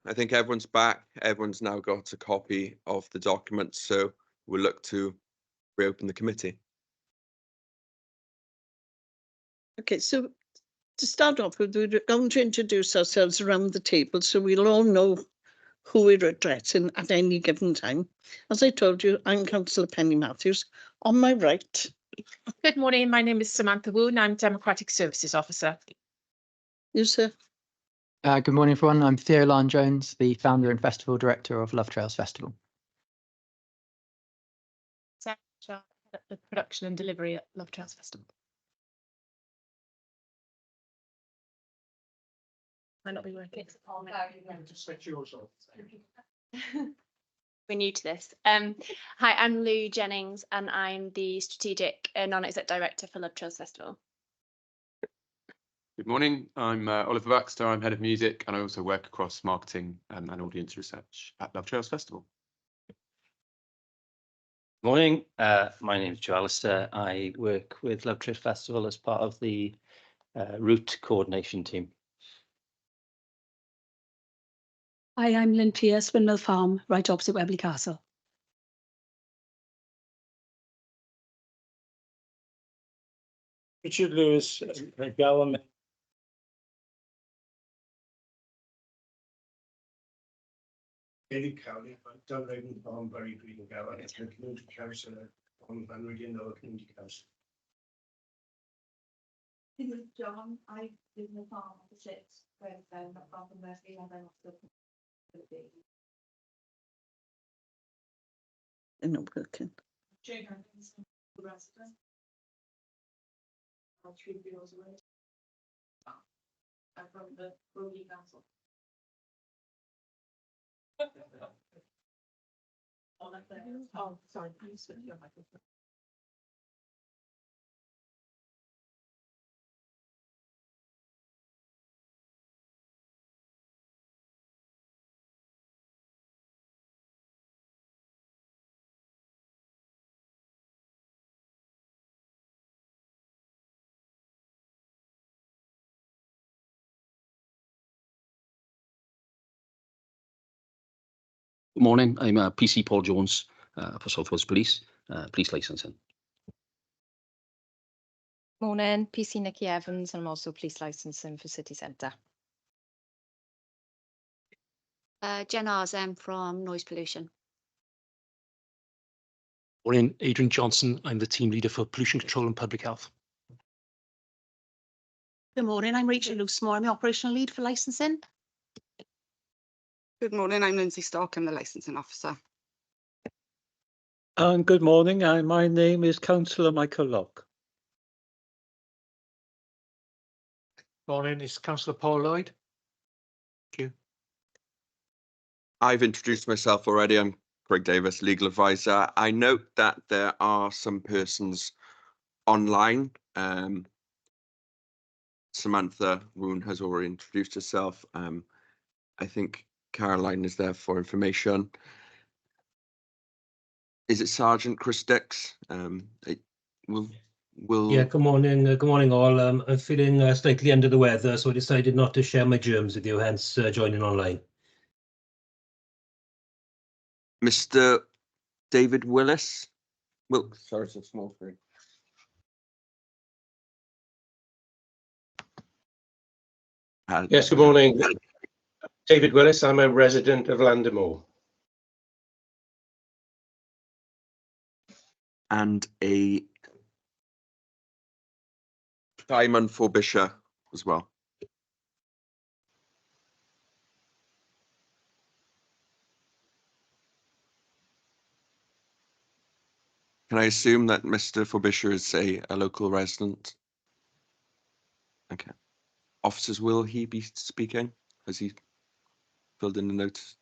I think everyone's back. Everyone's now got a copy of the document, so we'll look to reopen the committee. Okay, so to start off with, we're going to introduce ourselves around the table so we'll all know who we're addressing at any given time. As I told you, I'm Councillor Penny Matthews. On my right. Good morning, my name is Samantha Woon, I'm Democratic Services Officer. You, sir? Good morning, everyone. I'm Theo Larne-Jones, the founder and festival director of Love Trails Festival. The production and delivery at Love Trails Festival. Might not be working. We're new to this. Hi, I'm Lou Jennings and I'm the Strategic Non-Exec Director for Love Trails Festival. Good morning, I'm Oliver Baxter, I'm Head of Music and I also work across marketing and audience research at Love Trails Festival. Morning, my name is Joe Alistair. I work with Love Trails Festival as part of the route coordination team. Hi, I'm Lynn Pierce, Windmill Farm, right opposite Webley Castle. Richard Lewis, Gowan. David County, I've done Raven Farm, Bury Green and Gowan, as a community councillor on Van Riggin Lower Community Council. This is John. I live in the farm opposite where not far from Murphy, and then also They're not working. resident. I'm 3 miles away. I'm from the Brody Council. Oh, sorry, please switch your microphone. Good morning, I'm PC Paul Jones for South Wales Police, police licensing. Morning, PC Nikki Evans, and I'm also police licensing for City Centre. Jen Arzem from Noise Pollution. Morning, Adrian Johnson, I'm the team leader for pollution control and public health. Good morning, I'm Rachel Loosemore, I'm the operational lead for licensing. Good morning, I'm Lindsay Stark, I'm the licensing officer. And good morning, my name is Councillor Michael Locke. Morning, it's Councillor Paul Lloyd. Thank you. I've introduced myself already. I'm Craig Davis, legal advisor. I note that there are some persons online. Samantha Woon has already introduced herself. I think Caroline is there for information. Is it Sergeant Chris Dix? Yeah, good morning all. I'm feeling slightly under the weather, so I decided not to share my germs with you, hence joining online. Mr. David Willis? Well, sorry, it's a small screen. Yes, good morning. David Willis, I'm a resident of Landemore. And a Simon Forbisher as well. Can I assume that Mr. Forbisher is a local resident? Okay. Officers, will he be speaking? Has he filled in the notice?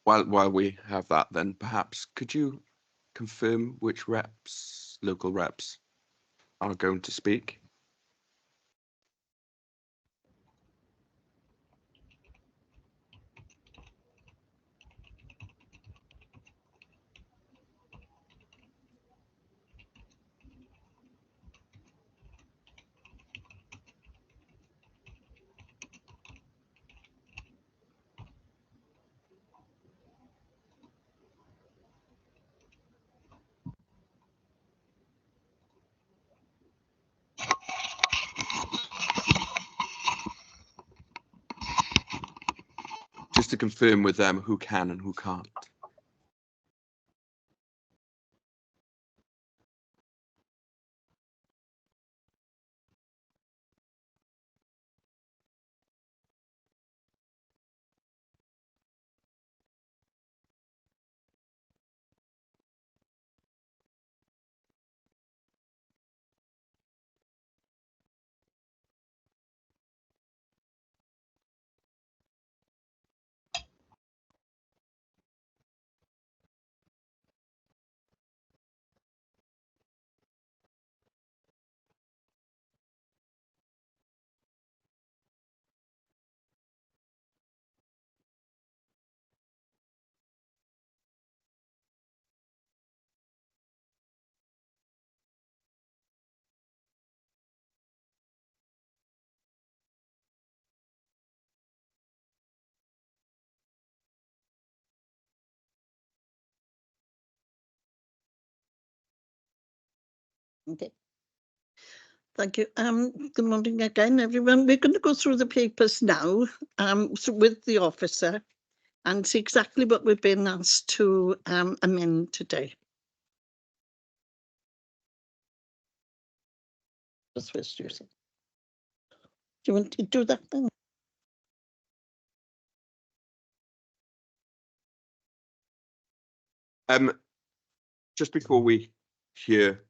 While we have that, then perhaps could you confirm which local reps are going to speak? just to confirm with them who can and who can't. Okay. Thank you. Good morning again, everyone. We're going to go through the papers now with the officer and see exactly what we've been asked to amend today. Just first, do you want to do that then? Just before we hear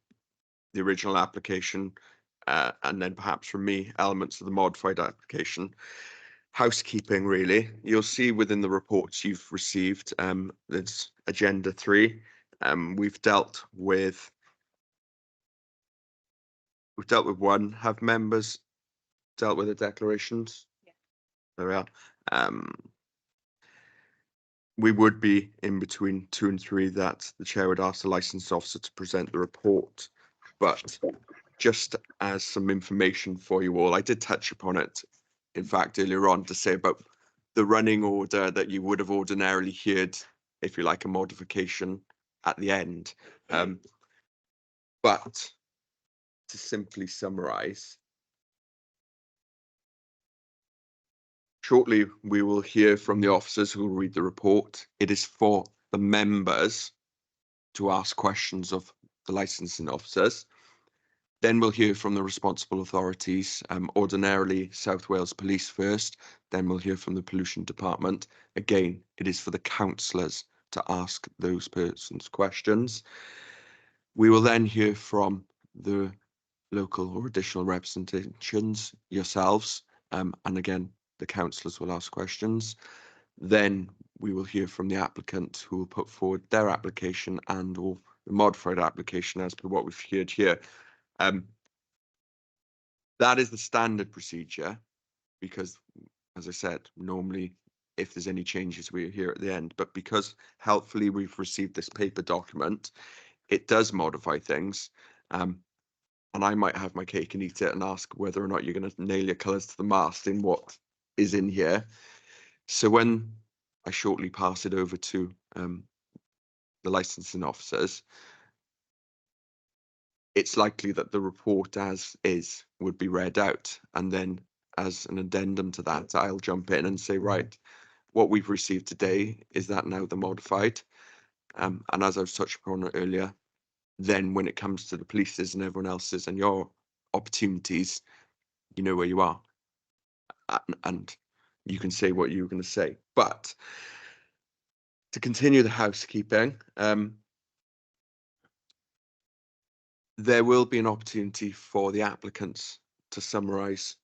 the original application, and then perhaps from me, elements of the modified application, housekeeping really. You'll see within the reports you've received, there's agenda 3. We've dealt with 1. Have members dealt with the declarations? Yeah. There we are. We would be in between 2 and 3 that the chair would ask the licensed officer to present the report. But just as some information for you all, I did touch upon it, in fact, earlier on, to say about the running order that you would have ordinarily heard, if you like, a modification at the end. But to simply summarise, shortly we will hear from the officers who will read the report. It is for the members to ask questions of the licensing officers. Then we'll hear from the responsible authorities, ordinarily South Wales Police first, then we'll hear from the Pollution Department. Again, it is for the councillors to ask those persons questions. We will then hear from the local or additional representations, yourselves, and again, the councillors will ask questions. Then we will hear from the applicant who will put forward their application and or the modified application as per what we've heard here. That is the standard procedure because, as I said, normally if there's any changes, we're here at the end. But because helpfully we've received this paper document, it does modify things. And I might have my cake and eat it and ask whether or not you're going to nail your colours to the mast in what is in here. So when I shortly pass it over to the licensing officers, it's likely that the report as is would be read out, and then as an addendum to that, I'll jump in and say, right, what we've received today, is that now the modified? And as I've touched upon earlier, then when it comes to the police's and everyone else's and your opportunities, you know where you are. And you can say what you were going to say. But to continue the housekeeping, there will be an opportunity for the applicants to summarise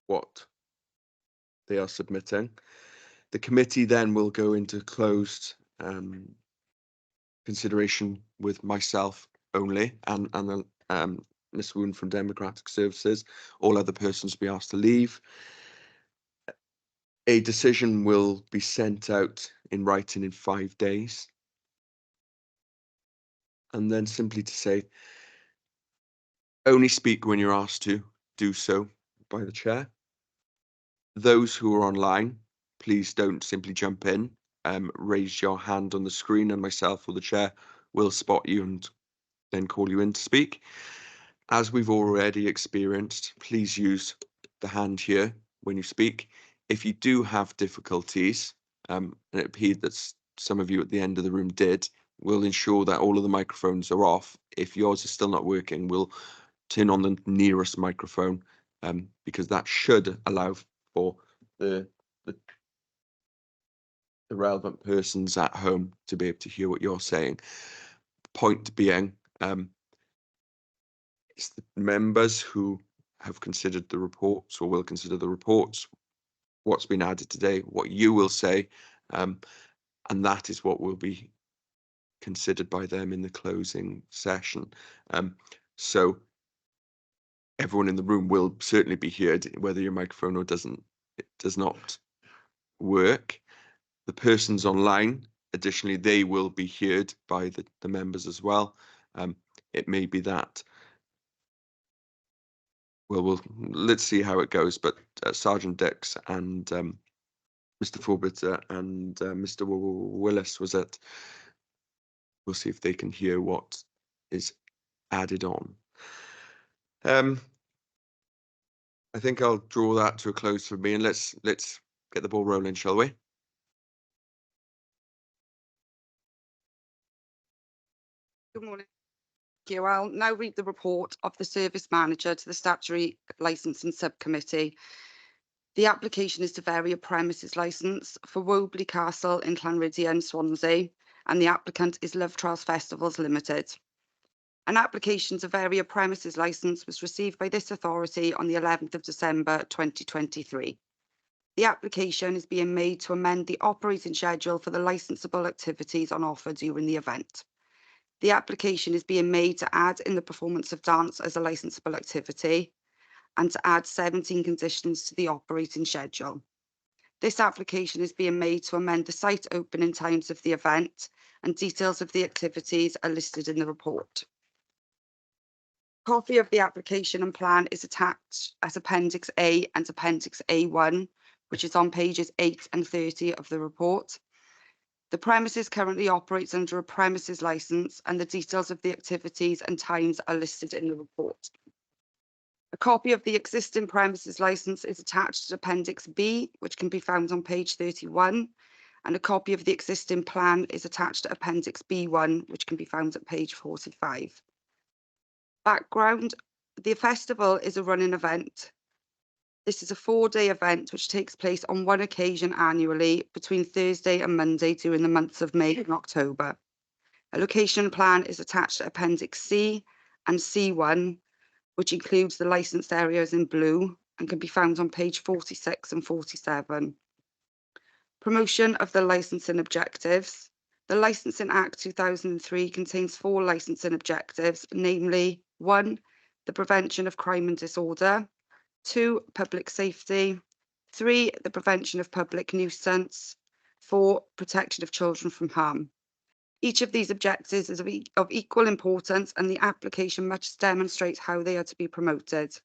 what they are submitting. The committee then will go into closed consideration with myself only and Ms. Woon from Democratic Services. All other persons will be asked to leave. A decision will be sent out in writing in 5 days. And then simply to say, only speak when you're asked to do so by the chair. Those who are online, please don't simply jump in. Raise your hand on the screen and myself or the chair will spot you and then call you in to speak. As we've already experienced, please use the hand here when you speak. If you do have difficulties, and it appeared that some of you at the end of the room did, we'll ensure that all of the microphones are off. If yours is still not working, we'll turn on the nearest microphone, because that should allow for the relevant persons at home to be able to hear what you're saying. Point being, it's the members who have considered the reports or will consider the reports, what's been added today, what you will say, and that is what will be considered by them in the closing session. So everyone in the room will certainly be heard, whether your microphone or it does not work. The persons online, additionally, they will be heard by the members as well. It may be that, well, let's see how it goes, but Sergeant Dix and Mr. Forbitter and Mr. Willis was it. We'll see if they can hear what is added on. I think I'll draw that to a close for me, and let's get the ball rolling, shall we? Good morning. Thank you. I'll now read the report of the service manager to the Statutory Licensing Subcommittee. The application is to vary a premises licence for Wobley Castle in Llanryddion, Swansea, and the applicant is Love Trails Festivals Limited. An application to vary a premises licence was received by this authority on the 11th of December 2023. The application is being made to amend the operating schedule for the licensable activities on offer during the event. The application is being made to add in the performance of dance as a licensable activity and to add 17 conditions to the operating schedule. This application is being made to amend the site opening times of the event, and details of the activities are listed in the report. A copy of the application and plan is attached as Appendix A and Appendix A1, which is on pages 8 and 30 of the report. The premises currently operates under a premises licence, and the details of the activities and times are listed in the report. A copy of the existing premises licence is attached as Appendix B, which can be found on page 31, and a copy of the existing plan is attached to Appendix B1, which can be found at page 45. Background: the festival is a running event. This is a 4-day event which takes place on one occasion annually between Thursday and Monday during the months of May and October. A location plan is attached to Appendix C and C1, which includes the licensed areas in blue and can be found on page 46 and 47. Promotion of the licensing objectives. The Licensing Act 2003 contains 4 licensing objectives, namely 1, the prevention of crime and disorder, 2, public safety, 3, the prevention of public nuisance, 4, protection of children from harm. Each of these objectives is of equal importance, and the application must demonstrate how they are to be promoted.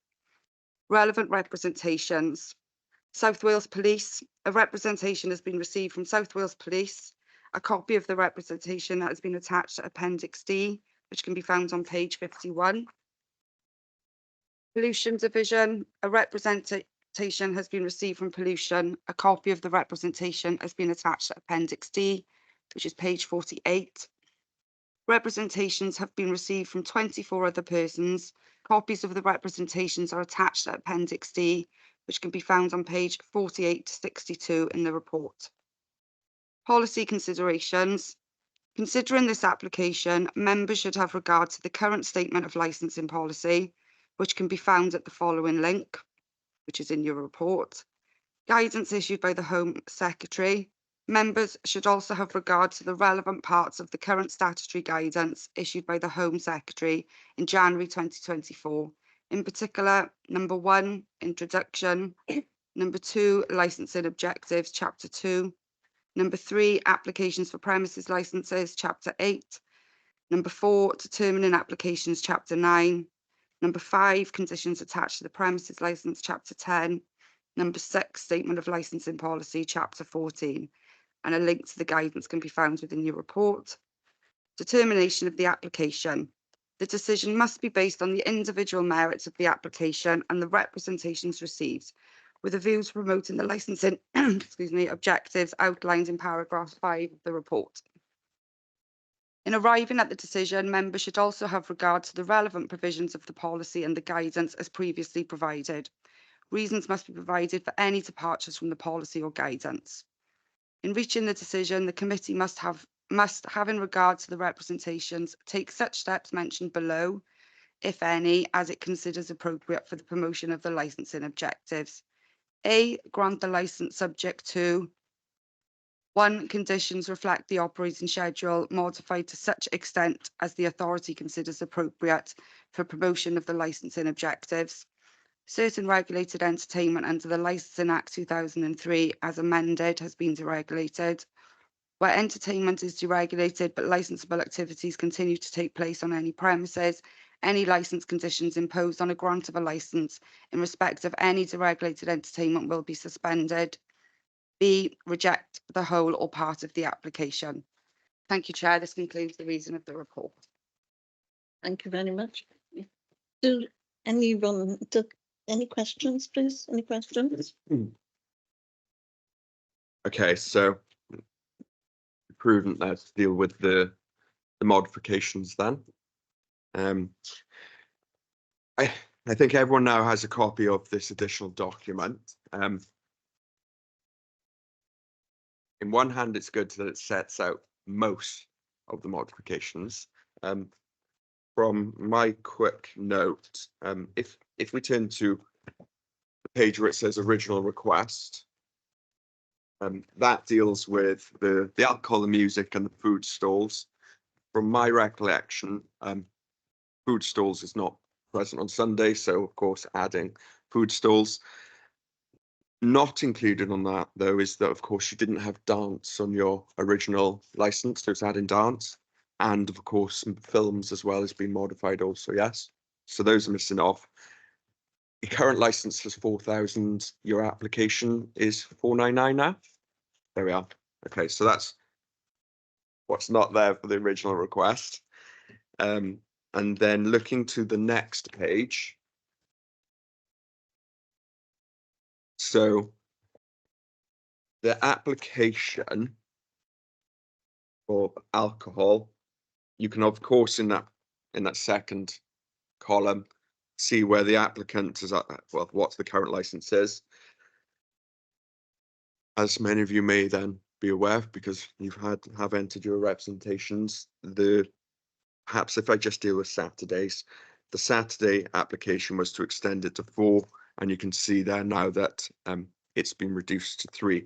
Relevant representations. South Wales Police. A representation has been received from South Wales Police. A copy of the representation has been attached to Appendix D, which can be found on page 51. Pollution Division. A representation has been received from Pollution. A copy of the representation has been attached to Appendix D, which is page 48. Representations have been received from 24 other persons. Copies of the representations are attached to Appendix D, which can be found on page 48 to 62 in the report. Policy considerations. Considering this application, members should have regard to the current statement of licensing policy, which can be found at the following link, which is in your report. Guidance issued by the Home Secretary. Members should also have regard to the relevant parts of the current statutory guidance issued by the Home Secretary in January 2024. In particular, number 1, introduction. Number 2, licensing objectives, chapter 2. Number 3, applications for premises licenses, chapter 8. Number 4, determining applications, chapter 9. Number 5, conditions attached to the premises license, chapter 10. Number 6, statement of licensing policy, chapter 14. And a link to the guidance can be found within your report. Determination of the application. The decision must be based on the individual merits of the application and the representations received, with a view to promoting the licensing excuse me, objectives outlined in paragraph 5 of the report. In arriving at the decision, members should also have regard to the relevant provisions of the policy and the guidance as previously provided. Reasons must be provided for any departures from the policy or guidance. In reaching the decision, the committee must have in regard to the representations, take such steps mentioned below, if any, as it considers appropriate for the promotion of the licensing objectives. A, grant the licence subject to 1. Conditions reflect the operating schedule modified to such extent as the authority considers appropriate for promotion of the licensing objectives. Certain regulated entertainment under the Licensing Act 2003 as amended has been deregulated. Where entertainment is deregulated but licensable activities continue to take place on any premises, any licence conditions imposed on a grant of a licence in respect of any deregulated entertainment will be suspended. B, reject the whole or part of the application. Thank you, Chair. This concludes the reason of the report. Thank you very much. Any questions, please? Any questions? Okay, so prudent now to deal with the modifications then. I think everyone now has a copy of this additional document. In one hand, it's good that it sets out most of the modifications. From my quick note, if we turn to the page where it says original request, that deals with the alcohol, the music, and the food stalls. From my recollection, food stalls is not present on Sunday, so of course adding food stalls. Not included on that, though, is that, of course, you didn't have dance on your original license, so it's adding dance. And, of course, some films as well has been modified also, yes. So those are missing off. The current license is 4,000. Your application is 499 now. There we are. Okay, so that's what's not there for the original request. And then looking to the next page. So the application for alcohol, you can of course in that second column see where the applicant is at, well, what the current license is. As many of you may then be aware, because you've have entered your representations, perhaps if I just deal with Saturdays, the Saturday application was to extend it to 4, and you can see there now that it's been reduced to 3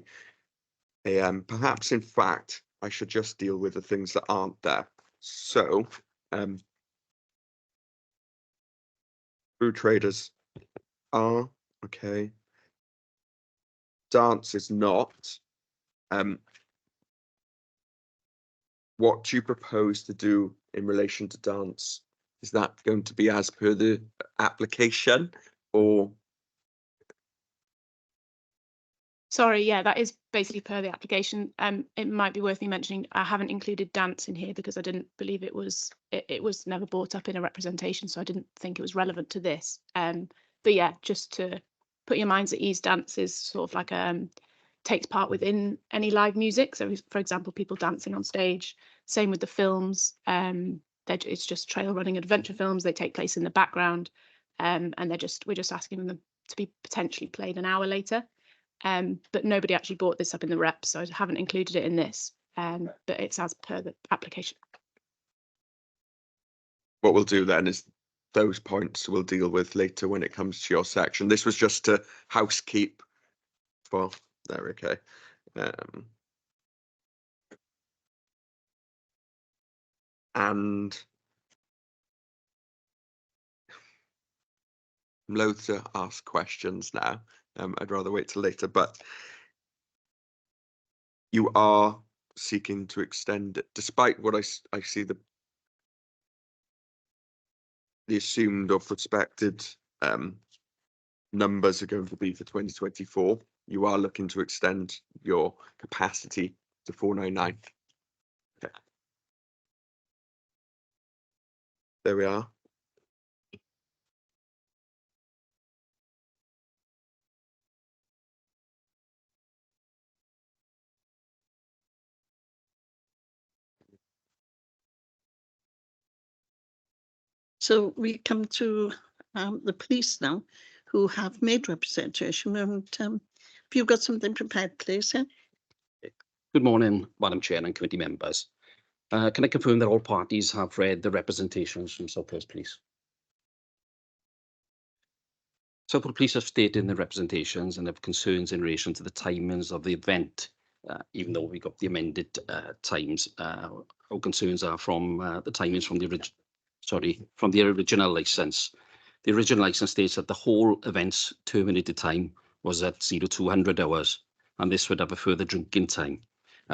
AM. Perhaps, in fact, I should just deal with the things that aren't there. So, food traders are, okay. Dance is not. What do you propose to do in relation to dance? Is that going to be as per the application, or? Sorry, yeah, that is basically per the application. It might be worth me mentioning I haven't included dance in here because I didn't believe it was never brought up in a representation, so I didn't think it was relevant to this. But yeah, just to put your minds at ease, dance is sort of like takes part within any live music. So, for example, people dancing on stage. Same with the films. It's just trail running adventure films. They take place in the background, and we're just asking them to be potentially played an hour later. But nobody actually brought this up in the rep, so I haven't included it in this. But it's as per the application. What we'll do then is those points we'll deal with later when it comes to your section. This was just to housekeep for there. Okay. And I'm loath to ask questions now. I'd rather wait till later, but you are seeking to extend it, despite what I see the assumed or prospected numbers are going to be for 2024. You are looking to extend your capacity to 499. Okay. There we are. So we come to the police now, who have made representation. And have you got something prepared, please? Yeah? Good morning, Madam Chair and committee members. Can I confirm that all parties have read the representations from Southwest Police? Southwest Police have stated in the representations and have concerns in relation to the timings of the event, even though we got the amended times. Our concerns are from the timings from the original licence. The original licence states that the whole event's terminated time was at 0200 hours, and this would have a further drinking time,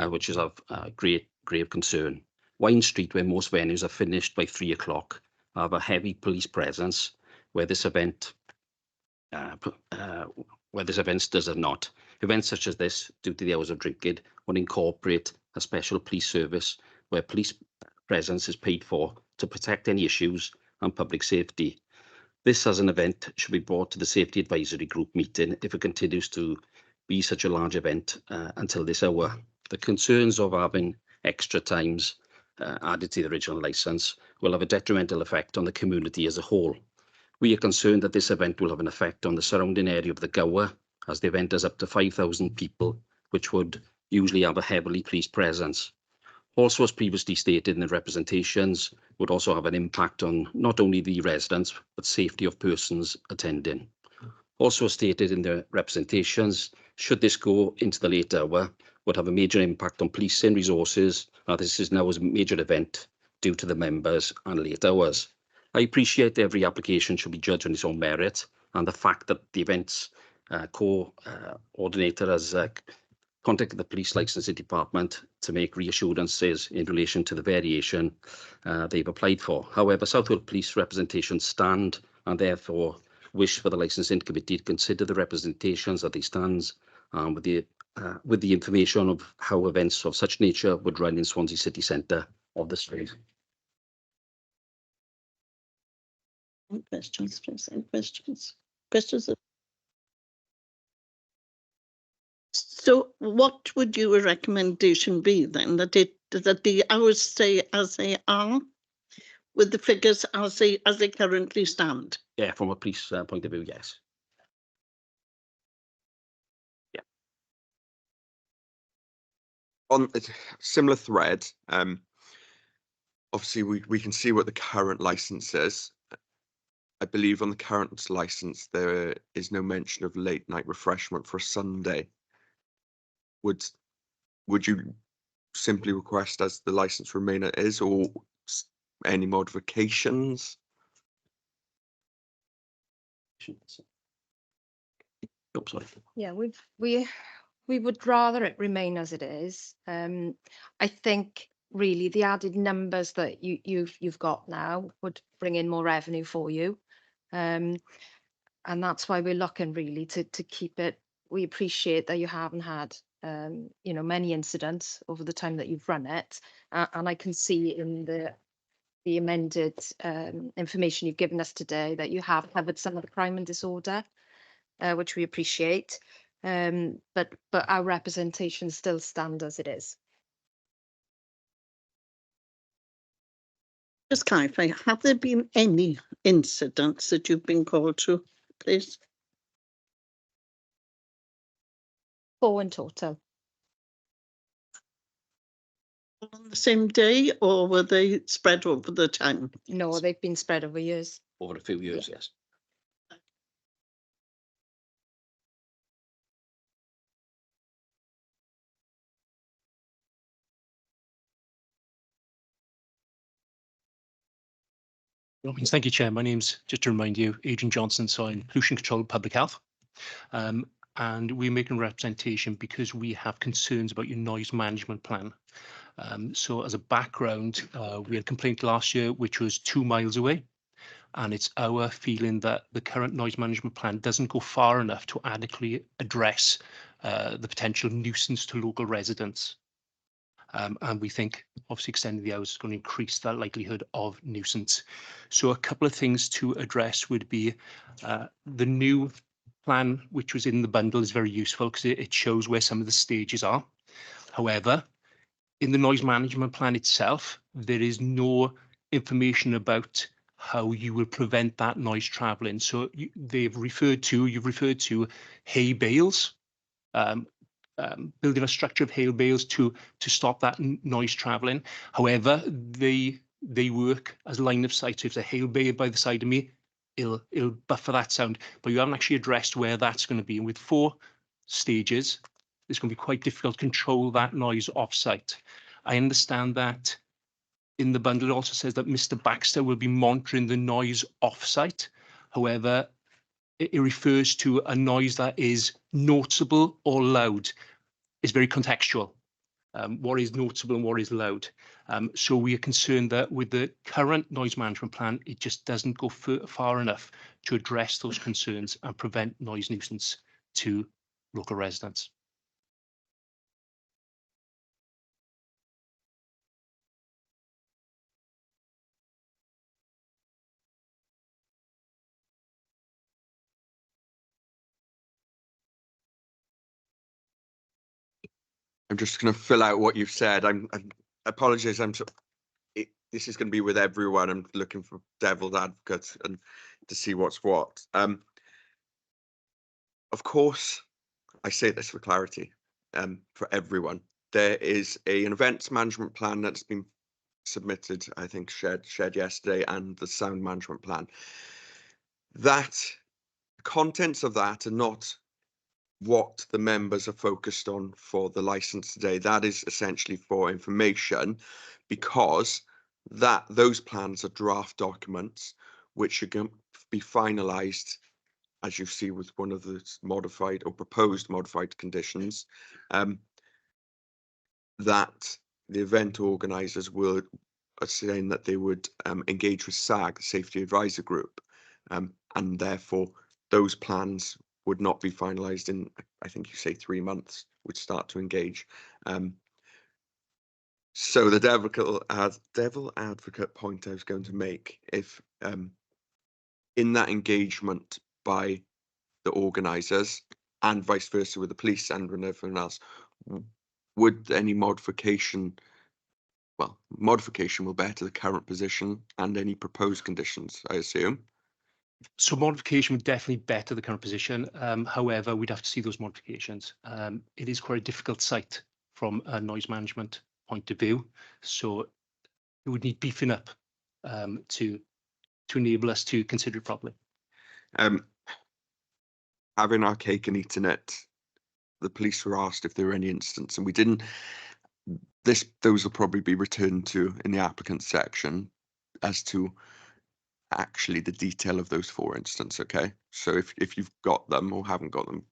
which is of grave concern. Wine Street, where most venues are finished by 3 o'clock, have a heavy police presence where this event does not. Events such as this, due to the hours of drinking, would incorporate a special police service where police presence is paid for to protect any issues and public safety. This, as an event, should be brought to the Safety Advisory Group meeting if it continues to be such a large event until this hour. The concerns of having extra times added to the original licence will have a detrimental effect on the community as a whole. We are concerned that this event will have an effect on the surrounding area of the Gower, as the event has up to 5,000 people, which would usually have a heavily policed presence. Also, as previously stated in the representations, would also have an impact on not only the residents, but safety of persons attending. Also, as stated in the representations, should this go into the late hour, would have a major impact on policing resources. This is now a major event due to the members and late hours. I appreciate every application should be judged on its own merit, and the fact that the event's coordinator has contacted the police licensing department to make reassurances in relation to the variation they've applied for. However, Southwell Police representations stand, and therefore wish for the licensing committee to consider the representations as they stand, with the information of how events of such nature would run in Swansea city centre of the street. Any questions, please? Any questions? Questions? So what would your recommendation be then? That the hours stay as they are, with the figures as they currently stand? Yeah, from a police point of view, yes. Yeah. On a similar thread, obviously we can see what the current license is. I believe on the current license there is no mention of late night refreshment for a Sunday. Would you simply request as the license remain as is, or any modifications? Oh, sorry. Yeah, we would rather it remain as it is. I think really the added numbers that you've got now would bring in more revenue for you. And that's why we're looking really to keep it. We appreciate that you haven't had many incidents over the time that you've run it, and I can see in the amended information you've given us today that you have covered some of the crime and disorder, which we appreciate. But our representation still stand as it is. Just clarify, have there been any incidents that you've been called to, please? 4 in total. On the same day, or were they spread over the time? No, they've been spread over years. Over a few years, yes. Thank you, Chair. My name's, just to remind you, Adrian Johnson, so I'm Pollution Control Public Health. And we're making representation because we have concerns about your noise management plan. So as a background, we had a complaint last year, which was 2 miles away. And it's our feeling that the current noise management plan doesn't go far enough to adequately address the potential nuisance to local residents. And we think obviously extending the hours is going to increase that likelihood of nuisance. So a couple of things to address would be the new plan, which was in the bundle, is very useful because it shows where some of the stages are. However, in the noise management plan itself, there is no information about how you will prevent that noise travelling. So you've referred to hay bales, building a structure of hay bales to stop that noise travelling. However, they work as line of sight. So if there's a hay bale by the side of me, it'll buffer that sound. But you haven't actually addressed where that's going to be. And with 4 stages, it's going to be quite difficult to control that noise off-site. I understand that in the bundle it also says that Mr. Baxter will be monitoring the noise off-site. However, it refers to a noise that is noticeable or loud. It's very contextual. What is noticeable and what is loud. So we are concerned that with the current noise management plan, it just doesn't go far enough to address those concerns and prevent noise nuisance to local residents. I'm just going to fill out what you've said. I apologize. This is going to be with everyone. I'm looking for devil's advocates and to see what's what. Of course, I say this for clarity, for everyone. There is an events management plan that's been submitted, I think shared yesterday, and the sound management plan. That the contents of that are not what the members are focused on for the license today. That is essentially for information, because those plans are draft documents which are going to be finalized, as you see, with one of the modified or proposed modified conditions, that the event organisers are saying that they would engage with SAG, the Safety Advisor Group, and therefore those plans would not be finalised in, I think you say 3 months, would start to engage. So the devil advocate point I was going to make, if in that engagement by the organisers and vice versa with the police and with everyone else, would any modification will better the current position and any proposed conditions, I assume? So modification would definitely better the current position. However, we'd have to see those modifications. It is quite a difficult site from a noise management point of view. So it would need beefing up to enable us to consider it properly. Having our cake and eating it, the police were asked if there were any incidents, and we didn't. Those will probably be returned to in the applicant section as to actually the detail of those 4 incidents. Okay, so if you've got them or haven't got them,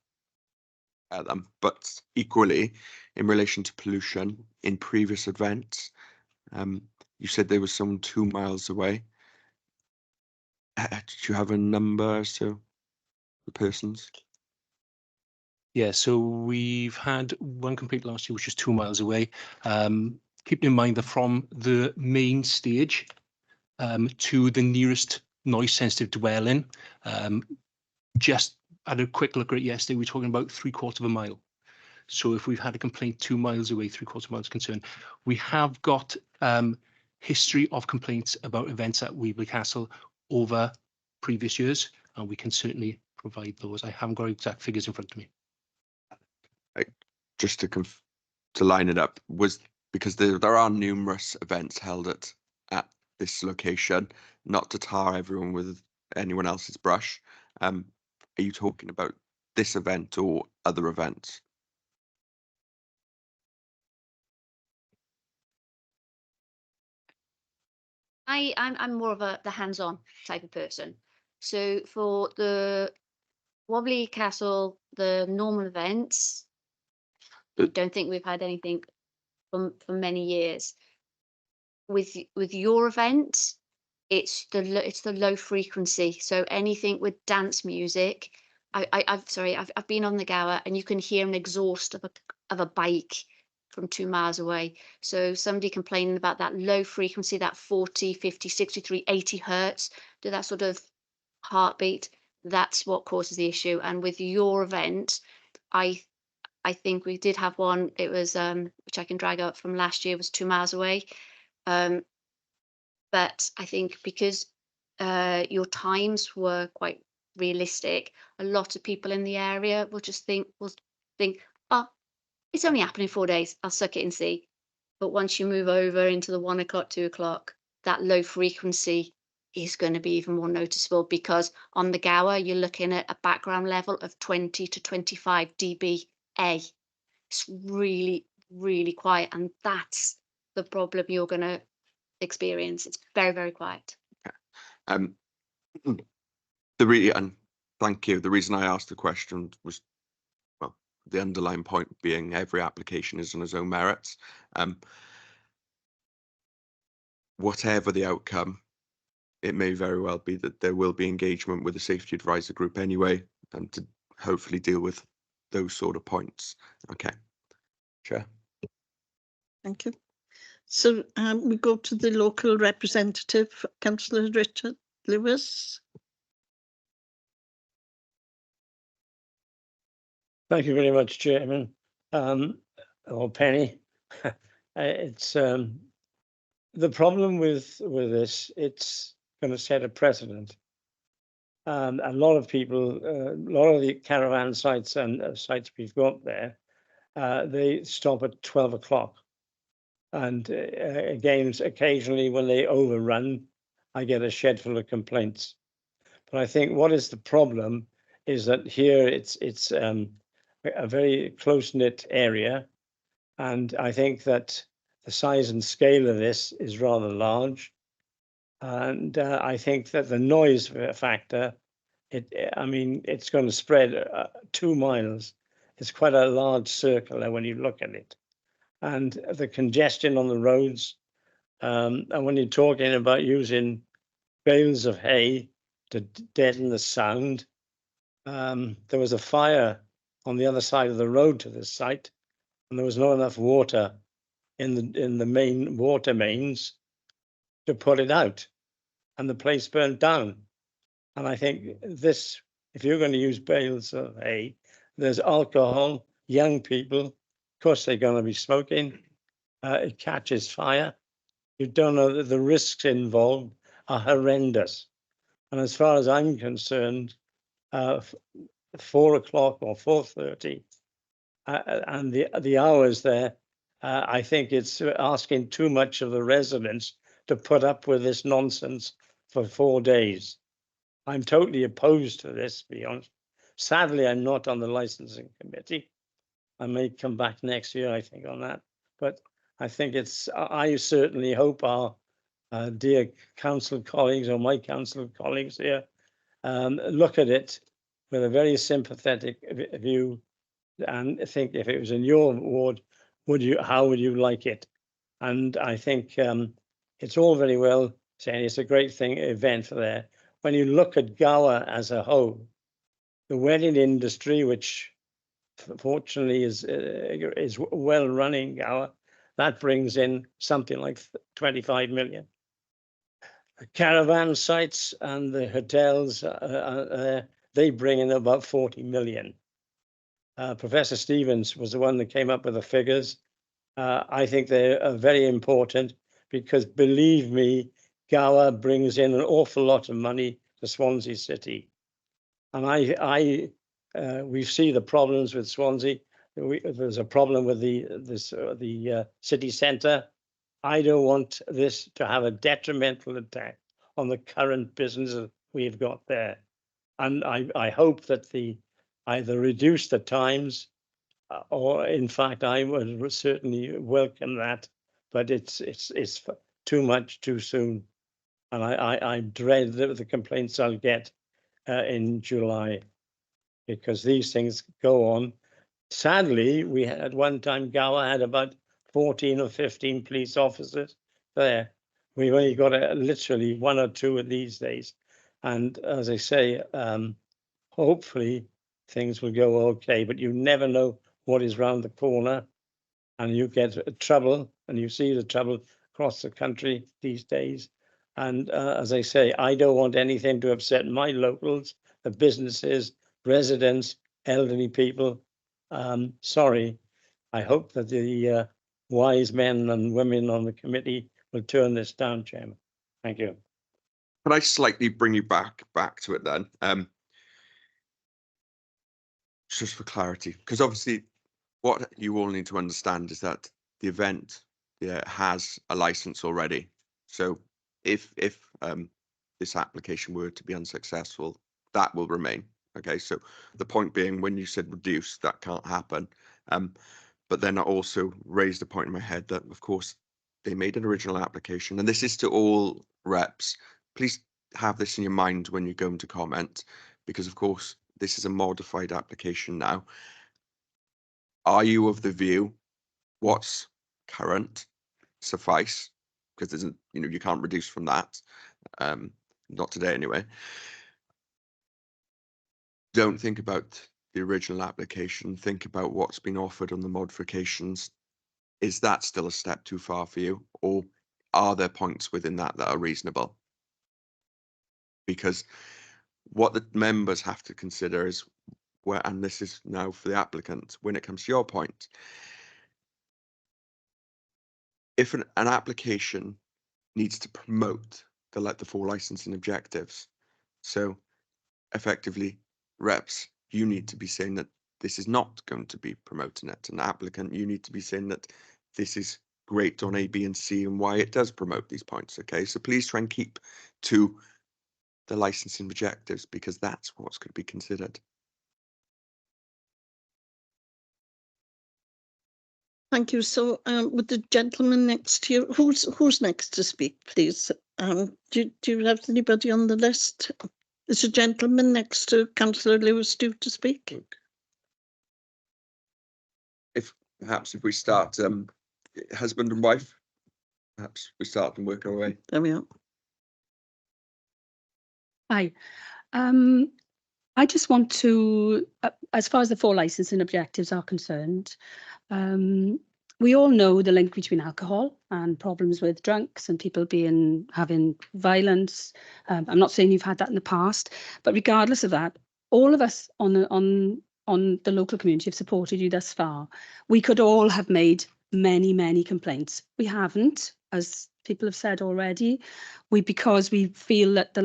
but equally in relation to pollution in previous events, you said there was someone 2 miles away. Did you have a number as to the persons? Yeah, so we've had 1 complaint last year, which is 2 miles away. Keeping in mind that from the main stage to the nearest noise sensitive dwelling, just had a quick look at it yesterday, we're talking about 3/4 of a mile. So if we've had a complaint 2 miles away, 3/4 of a mile is concerned. We have got history of complaints about events at Webley Castle over previous years, and we can certainly provide those. I haven't got exact figures in front of me. Just to line it up, was because there are numerous events held at this location, not to tar everyone with anyone else's brush. Are you talking about this event or other events? I'm more of the hands-on type of person. So for the Wobbly Castle, the normal events, I don't think we've had anything for many years. With your event, it's the low frequency. So anything with dance music, I've been on the Gower and you can hear an exhaust of a bike from 2 miles away. So somebody complaining about that low frequency, that 40, 50, 63, 80 hertz, to that sort of heartbeat, that's what causes the issue. And with your event, I think we did have one, it was which I can drag up from last year, was 2 miles away. But I think because your times were quite realistic, a lot of people in the area will just think, oh, it's only happening 4 days, I'll suck it and see. But once you move over into the 1 o'clock, 2 o'clock, that low frequency is going to be even more noticeable, because on the Gower, you're looking at a background level of 20 to 25 dBA. It's really, really quiet, and that's the problem you're going to experience. It's very, very quiet. And thank you. The reason I asked the question was, well, the underlying point being every application is on its own merits. Whatever the outcome, it may very well be that there will be engagement with the safety advisor group anyway, and to hopefully deal with those sort of points. Okay, Chair. Thank you. So we go to the local representative, Councillor Richard Lewis. Thank you very much, Chairman. Or Penny. It's the problem with this. It's going to set a precedent. A lot of people, a lot of the caravan sites and sites we've got there, they stop at 12 o'clock. And again, occasionally when they overrun, I get a shed full of complaints. But I think what is the problem is that here it's a very close-knit area, and I think that the size and scale of this is rather large, and I think that the noise factor, I mean, it's going to spread 2 miles. It's quite a large circle when you look at it, and the congestion on the roads, and when you're talking about using bales of hay to deaden the sound. There was a fire on the other side of the road to this site, and there was not enough water in the main water mains to put it out, and the place burned down. And I think this, if you're going to use bales of hay, there's alcohol, young people, of course they're going to be smoking, it catches fire. You don't know that the risks involved are horrendous. And as far as I'm concerned, 4 o'clock or 4:30, and the hours there, I think it's asking too much of the residents to put up with this nonsense for 4 days. I'm totally opposed to this, to be honest. Sadly, I'm not on the licensing committee. I may come back next year, I think, on that. But I think I certainly hope our dear council colleagues, or my council colleagues here, look at it with a very sympathetic view, and think if it was in your ward, how would you like it? And I think it's all very well saying it's a great event for there. When you look at Gower as a whole, the wedding industry, which fortunately is well running Gower, that brings in something like 25 million. The caravan sites and the hotels, they bring in about 40 million. Professor Stevens was the one that came up with the figures. I think they are very important, because believe me, Gower brings in an awful lot of money to Swansea City. And we see the problems with Swansea. There's a problem with the city centre. I don't want this to have a detrimental attack on the current business we've got there. And I hope that either reduce the times, or in fact, I would certainly welcome that, but it's too much too soon. And I dread the complaints I'll get in July, because these things go on. Sadly, we had at one time, Gower had about 14 or 15 police officers there. We've only got literally 1 or 2 of these days. And as I say, hopefully things will go okay, but you never know what is round the corner, and you get trouble, and you see the trouble across the country these days. And as I say, I don't want anything to upset my locals, the businesses, residents, elderly people. Sorry. I hope that the wise men and women on the committee will turn this down, Chairman. Thank you. Can I slightly bring you back to it then? Just for clarity, because obviously what you all need to understand is that the event has a license already. So if this application were to be unsuccessful, that will remain. Okay, so the point being, when you said reduce, that can't happen. But then I also raised a point in my head that, of course, they made an original application, and this is to all reps. Please have this in your mind when you go into comment, because of course this is a modified application now. Are you of the view what's current suffice? Because there's you can't reduce from that. Not today anyway. Don't think about the original application. Think about what's been offered on the modifications. Is that still a step too far for you, or are there points within that are reasonable? Because what the members have to consider is where, and this is now for the applicant, when it comes to your point, if an application needs to promote the 4 licensing objectives, so effectively reps, you need to be saying that this is not going to be promoting it. An applicant, you need to be saying that this is great on A, B, and C, and why it does promote these points. Okay, so please try and keep to the licensing objectives, because that's what's going to be considered. Thank you. So with the gentleman next to you, who's next to speak, please? Do you have anybody on the list? Is a gentleman next to Councillor Lewis due to speak? If we start husband and wife, perhaps we start and work our way. There we are. Hi. I just want to, as far as the 4 licensing objectives are concerned, we all know the link between alcohol and problems with drunks and people having violence. I'm not saying you've had that in the past, but regardless of that, all of us on the local community have supported you thus far. We could all have made many complaints. We haven't, as people have said already, because we feel that the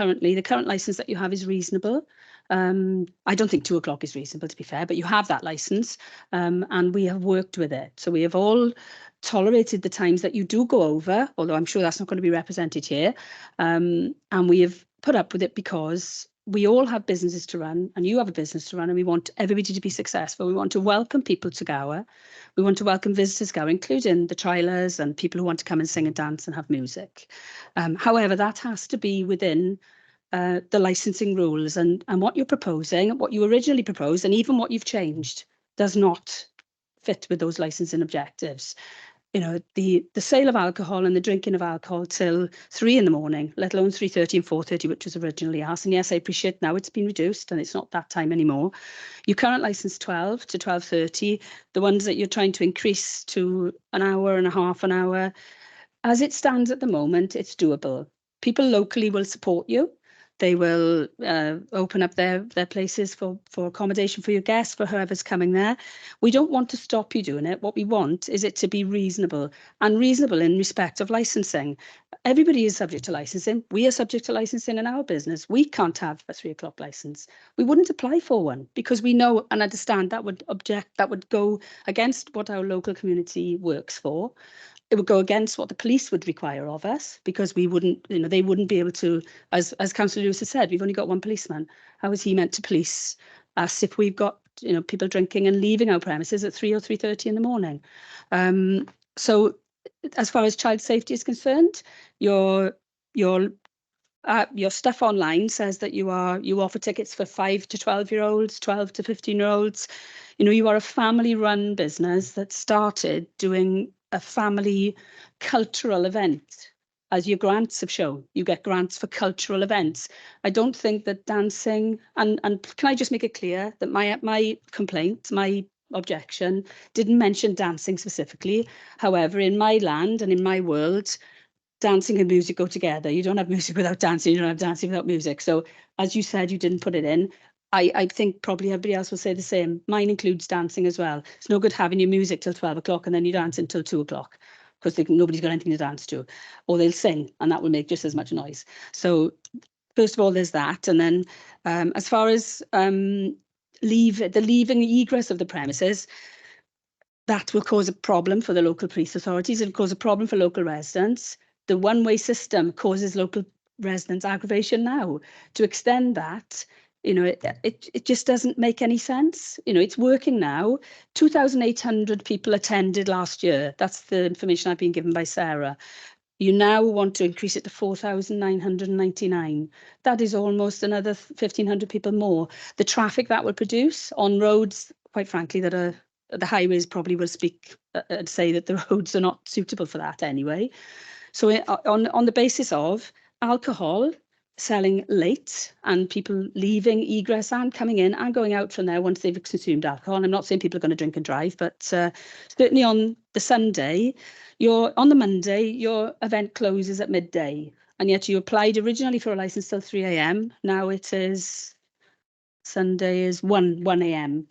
current license that you have is reasonable. I don't think 2 o'clock is reasonable, to be fair, but you have that license, and we have worked with it. So we have all tolerated the times that you do go over, although I'm sure that's not going to be represented here. And we have put up with it because we all have businesses to run, and you have a business to run, and we want everybody to be successful. We want to welcome people to Gower. We want to welcome visitors to Gower, including the trialers and people who want to come and sing and dance and have music. However, that has to be within the licensing rules, and what you're proposing, what you originally proposed, and even what you've changed does not fit with those licensing objectives. You know, the sale of alcohol and the drinking of alcohol till 3 in the morning, let alone 3:30 and 4:30, which was originally asked. And yes, I appreciate now it's been reduced and it's not that time anymore. Your current license 12 to 12:30, the ones that you're trying to increase to an hour and a half an hour, as it stands at the moment, it's doable. People locally will support you. They will open up their places for accommodation for your guests, for whoever's coming there. We don't want to stop you doing it. What we want is it to be reasonable, and reasonable in respect of licensing. Everybody is subject to licensing. We are subject to licensing in our business. We can't have a 3 o'clock license. We wouldn't apply for one because we know and understand that would go against what our local community works for. It would go against what the police would require of us, because we wouldn't, they wouldn't be able to, as Councillor Lewis has said, we've only got 1 policeman. How is he meant to police us if we've got, people drinking and leaving our premises at 3 or 3:30 in the morning? So as far as child safety is concerned, your stuff online says that you offer tickets for 5 to 12-year-olds, 12 to 15-year-olds. You are a family-run business that started doing a family cultural event, as your grants have shown. You get grants for cultural events. I don't think that dancing, and can I just make it clear that my complaint, my objection, didn't mention dancing specifically. However, in my land and in my world, dancing and music go together. You don't have music without dancing. You don't have dancing without music. So as you said, you didn't put it in. I think probably everybody else will say the same. Mine includes dancing as well. It's no good having your music till 12 o'clock and then you dance until 2 o'clock. because nobody's got anything to dance to, or they'll sing and that will make just as much noise. So first of all, there's that. And then as far as the leaving egress of the premises, that will cause a problem for the local police authorities. It'll cause a problem for local residents. The one-way system causes local residents aggravation now. To extend that, it just doesn't make any sense. It's working now. 2,800 people attended last year. That's the information I've been given by Sarah. You now want to increase it to 4,999. That is almost another 1,500 people more. The traffic that will produce on roads, quite frankly, that are the highways probably will speak and say that the roads are not suitable for that anyway. So on the basis of alcohol selling late and people leaving egress and coming in and going out from there once they've consumed alcohol. And I'm not saying people are going to drink and drive, but certainly on the Sunday, on the Monday, your event closes at midday. And yet you applied originally for a license till 3 a.m. Now it is Sunday is 1 a.m.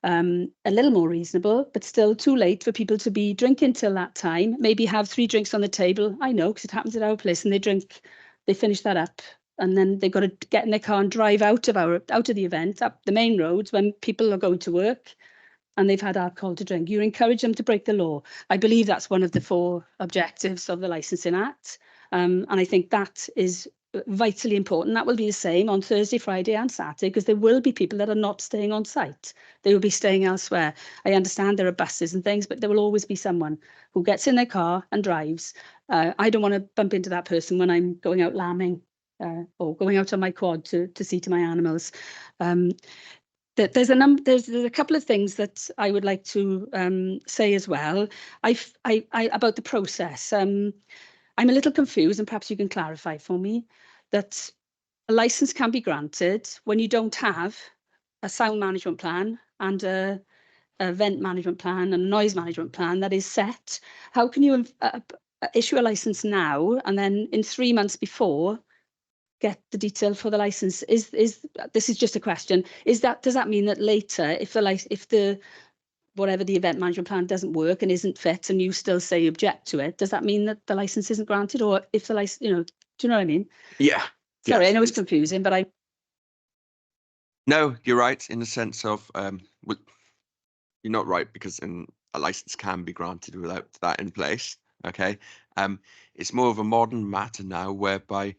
A little more reasonable, but still too late for people to be drinking till that time. Maybe have 3 drinks on the table. I know, because it happens at our place, and they finish that up, and then they've got to get in their car and drive out of the event, up the main roads when people are going to work and they've had alcohol to drink. You encourage them to break the law. I believe that's one of the 4 objectives of the Licensing Act. And I think that is vitally important. That will be the same on Thursday, Friday and Saturday, because there will be people that are not staying on site. They will be staying elsewhere. I understand there are buses and things, but there will always be someone who gets in their car and drives. I don't want to bump into that person when I'm going out lambing or going out on my quad to see to my animals. There's a couple of things that I would like to say as well. About the process. I'm a little confused, and perhaps you can clarify for me that a license can be granted when you don't have a sound management plan and a vent management plan and a noise management plan that is set. How can you issue a license now and then in 3 months before get the detail for the license? This is just a question. Does that mean that later, if the whatever the event management plan doesn't work and isn't fit, and you still say object to it, does that mean that the license isn't granted? Or if the license, do you know what I mean? Yeah. Sorry, yes. I know it's confusing, but No, you're right in the sense of you're not right, because a license can be granted without that in place. Okay. It's more of a modern matter now, whereby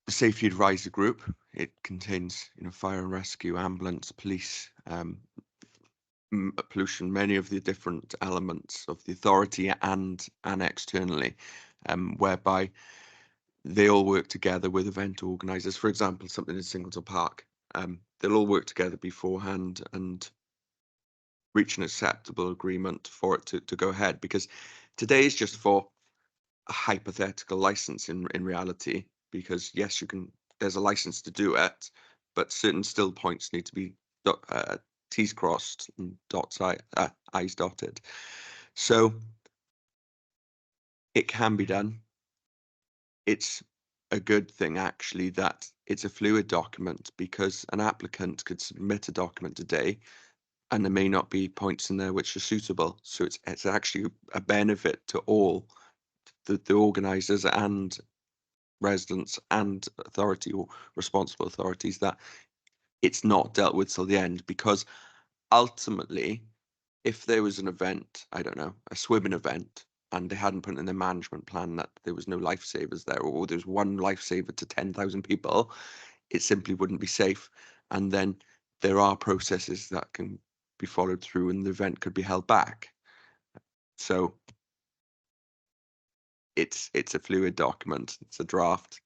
the Safety Advisor Group, it contains fire and rescue, ambulance, police, pollution, many of the different elements of the authority and externally, whereby they all work together with event organisers. For example, something in Singleton Park, they'll all work together beforehand and reach an acceptable agreement for it to go ahead, because today is just for a hypothetical license in reality, because yes, there's a license to do it, but certain still points need to be T's crossed and I's dotted. So it can be done. It's a good thing, actually, that it's a fluid document, because an applicant could submit a document today and there may not be points in there which are suitable. So it's actually a benefit to all the organisers and residents and authority or responsible authorities that it's not dealt with till the end, because ultimately, if there was an event, I don't know, a swimming event, and they hadn't put in their management plan that there was no lifesavers there, or there's one lifesaver to 10,000 people, it simply wouldn't be safe. And then there are processes that can be followed through and the event could be held back. So it's a fluid document, it's a draft.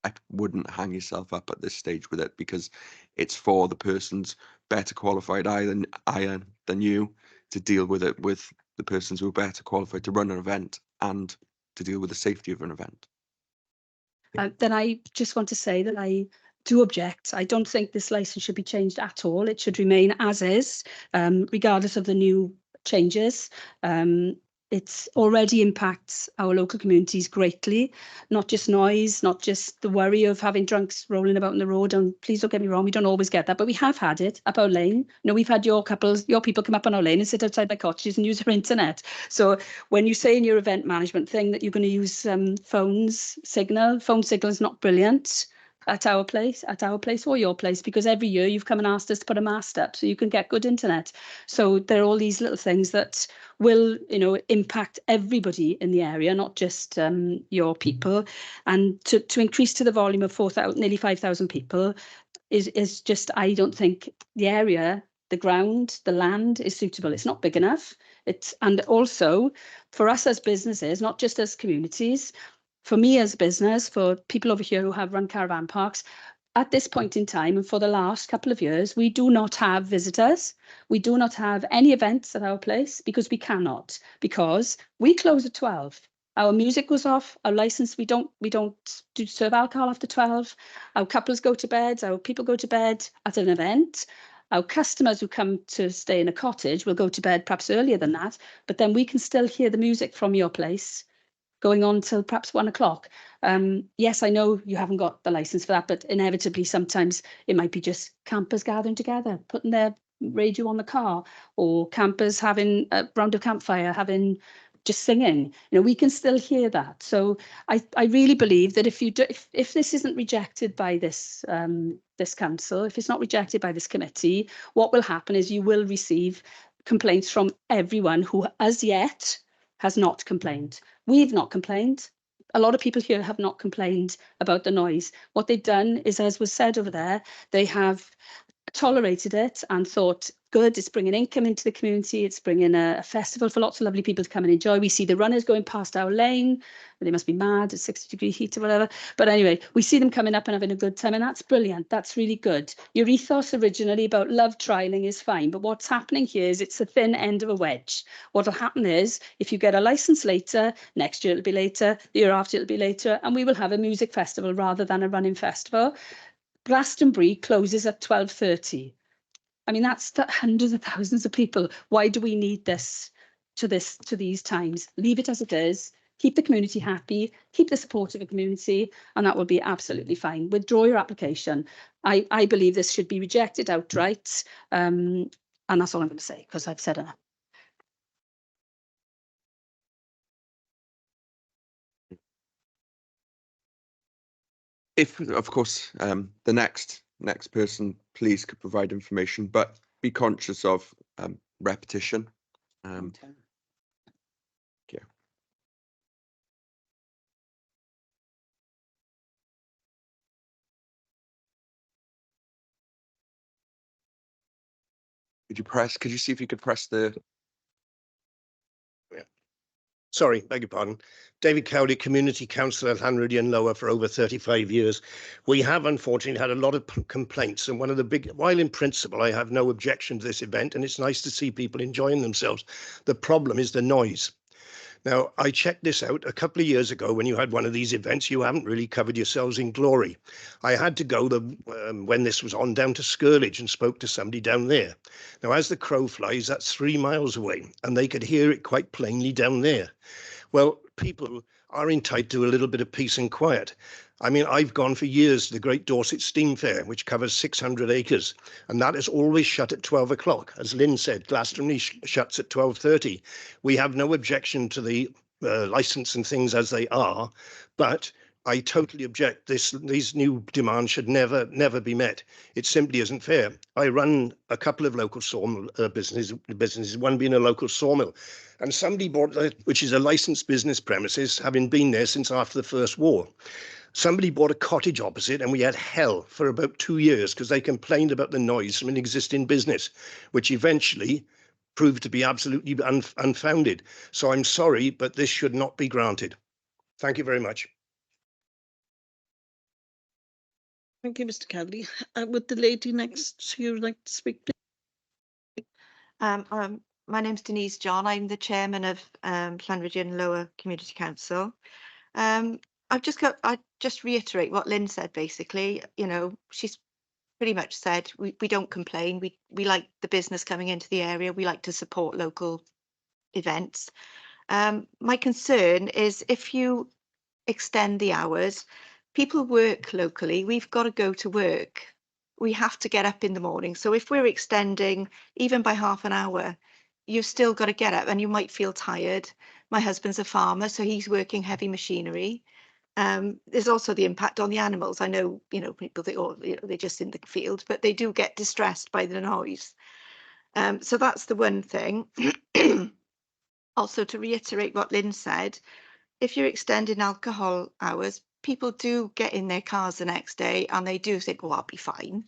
I wouldn't hang yourself up at this stage with it, because it's for the persons better qualified than you to deal with it, with the persons who are better qualified to run an event and to deal with the safety of an event. then I just want to say that I do object. I don't think this license should be changed at all. It should remain as is, regardless of the new changes. It's already impacts our local communities greatly, not just noise, not just the worry of having drunks rolling about on the road. And please don't get me wrong, we don't always get that, but we have had it up our lane. You know, we've had your people come up on our lane and sit outside my cottages and use their internet. So when you say in your event management thing that you're going to use phone signal is not brilliant at our place or your place, because every year you've come and asked us to put a mast up so you can get good internet. So there are all these little things that will, you know, impact everybody in the area, not just your people. And to increase to the volume of nearly 5,000 people is just, I don't think the area, the ground, the land is suitable. It's not big enough. And also for us as businesses, not just as communities, for me as a business, for people over here who have run caravan parks, at this point in time and for the last couple of years, we do not have visitors. We do not have any events at our place because we cannot, because we close at 12. Our music goes off, our license, we don't serve alcohol after 12. Our couples go to bed, our people go to bed at an event. Our customers who come to stay in a cottage will go to bed perhaps earlier than that, but then we can still hear the music from your place going on till perhaps 1 o'clock. Yes, I know you haven't got the license for that, but inevitably sometimes it might be just campers gathering together, putting their radio on the car, or campers having a round of campfire, having just singing. You know, we can still hear that. So I really believe that if this isn't rejected by this this council, if it's not rejected by this committee, what will happen is you will receive complaints from everyone who as yet has not complained. We've not complained. A lot of people here have not complained about the noise. What they've done is, as was said over there, they have tolerated it and thought, good, it's bringing income into the community, it's bringing a festival for lots of lovely people to come and enjoy. We see the runners going past our lane, they must be mad at 60-degree heat or whatever. But anyway, we see them coming up and having a good time, and that's brilliant. That's really good. Your ethos originally about love trialing is fine, but what's happening here is it's the thin end of a wedge. What'll happen is, if you get a license later, next year it'll be later, the year after it'll be later, and we will have a music festival rather than a running festival. Glastonbury closes at 12:30. I mean, that's hundreds of thousands of people. Why do we need this to these times? Leave it as it is. Keep the community happy. Keep the support of the community, and that will be absolutely fine. Withdraw your application. I believe this should be rejected outright, and that's all I'm going to say because I've said enough. If, of course, the next person, please could provide information, but be conscious of repetition. Yeah. Could you see if you could press the... Sorry, beg your pardon. David Cowley, Community Councillor at Llanryddion and Lower for over 35 years. We have unfortunately had a lot of complaints, and one of the big, while in principle I have no objection to this event and it's nice to see people enjoying themselves, the problem is the noise. Now, I checked this out a couple of years ago when you had one of these events. You haven't really covered yourselves in glory. I had to go when this was on down to Skirlidge and spoke to somebody down there. Now, as the crow flies, that's 3 miles away, and they could hear it quite plainly down there. Well, people are entitled to a little bit of peace and quiet. I mean, I've gone for years to the Great Dorset Steam Fair, which covers 600 acres, and that is always shut at 12 o'clock. As Lynn said, Glastonbury shuts at 12:30. We have no objection to the licence and things as they are, but I totally object. These new demands should never be met. It simply isn't fair. I run a couple of local sawmill businesses, one being a local sawmill, and somebody bought, which is a licensed business premises, having been there since after the First War. Somebody bought a cottage opposite, and we had hell for about 2 years because they complained about the noise from an existing business, which eventually proved to be absolutely unfounded. So I'm sorry, but this should not be granted. Thank you very much. Thank you, Mr. Cowley. Would the lady next to you like to speak, please? My name's Denise John. I'm the chairman of Llanryddion Lower Community Council. I just reiterate what Lynn said, basically. You know, she's pretty much said we don't complain. We like the business coming into the area. We like to support local events. My concern is if you extend the hours, people work locally, we've got to go to work. We have to get up in the morning. So if we're extending even by half an hour, you've still got to get up and you might feel tired. My husband's a farmer, so he's working heavy machinery. There's also the impact on the animals. I know, people think, oh, they're just in the field, but they do get distressed by the noise. So that's the one thing. Also, to reiterate what Lynn said, if you're extending alcohol hours, people do get in their cars the next day and they do think, oh, I'll be fine.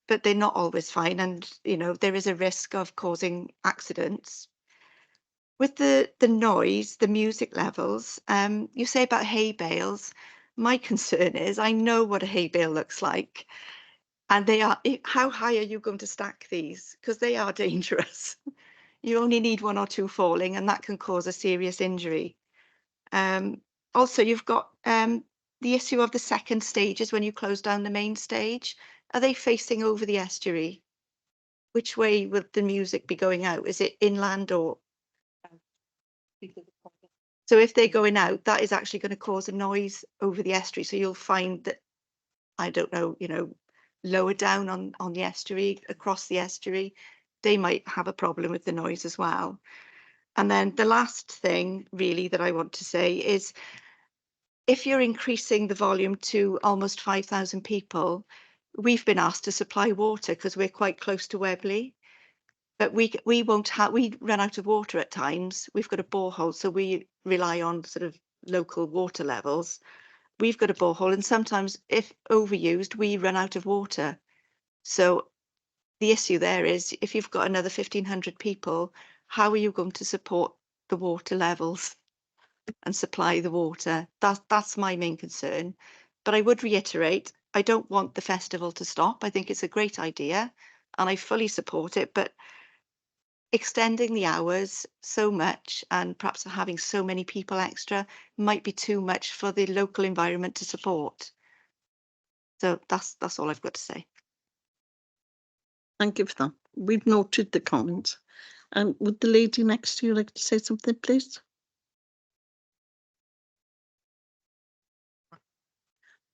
But they're not always fine. And, there is a risk of causing accidents. With the noise, the music levels, you say about hay bales. My concern is I know what a hay bale looks like. And how high are you going to stack these? Because they are dangerous. You only need one or two falling and that can cause a serious injury. Also, you've got the issue of the second stages when you close down the main stage. Are they facing over the estuary? Which way will the music be going out? Is it inland or? So if they're going out, that is actually going to cause a noise over the estuary. So you'll find that, I don't know, lower down on the estuary, across the estuary, they might have a problem with the noise as well. And then the last thing really that I want to say is, if you're increasing the volume to almost 5,000 people, we've been asked to supply water because we're quite close to Webley. But we won't have, we run out of water at times. We've got a borehole, so we rely on sort of local water levels. We've got a borehole, and sometimes if overused, we run out of water. So the issue there is, if you've got another 1,500 people, how are you going to support the water levels and supply the water? That's my main concern. But I would reiterate, I don't want the festival to stop. I think it's a great idea and I fully support it, but extending the hours so much and perhaps having so many people extra might be too much for the local environment to support. So that's all I've got to say. Thank you for that. We've noted the comments. And would the lady next to you like to say something, please?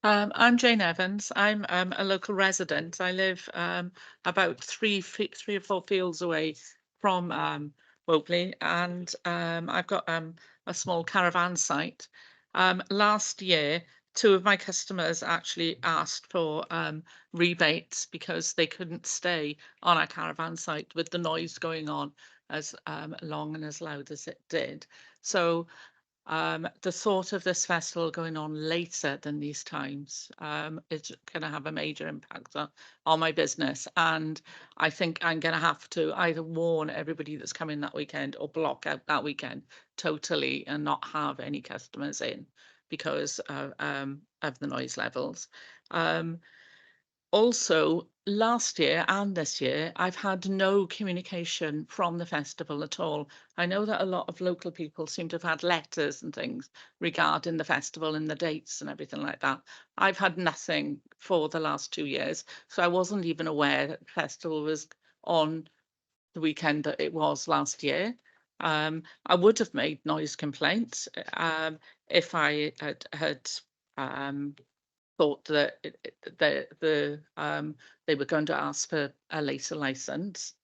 I'm Jane Evans. I'm a local resident. I live about three or four fields away from Wobley, and I've got a small caravan site. Last year, two of my customers actually asked for rebates because they couldn't stay on our caravan site with the noise going on as long and as loud as it did. So the thought of this festival going on later than these times is going to have a major impact on my business, and I think I'm going to have to either warn everybody that's coming that weekend or block out that weekend totally and not have any customers in because of the noise levels. Also, last year and this year, I've had no communication from the festival at all. I know that a lot of local people seem to have had letters and things regarding the festival and the dates and everything like that. I've had nothing for the last 2 years, so I wasn't even aware that the festival was on the weekend that it was last year. I would have made noise complaints if I had thought that they were going to ask for a later license,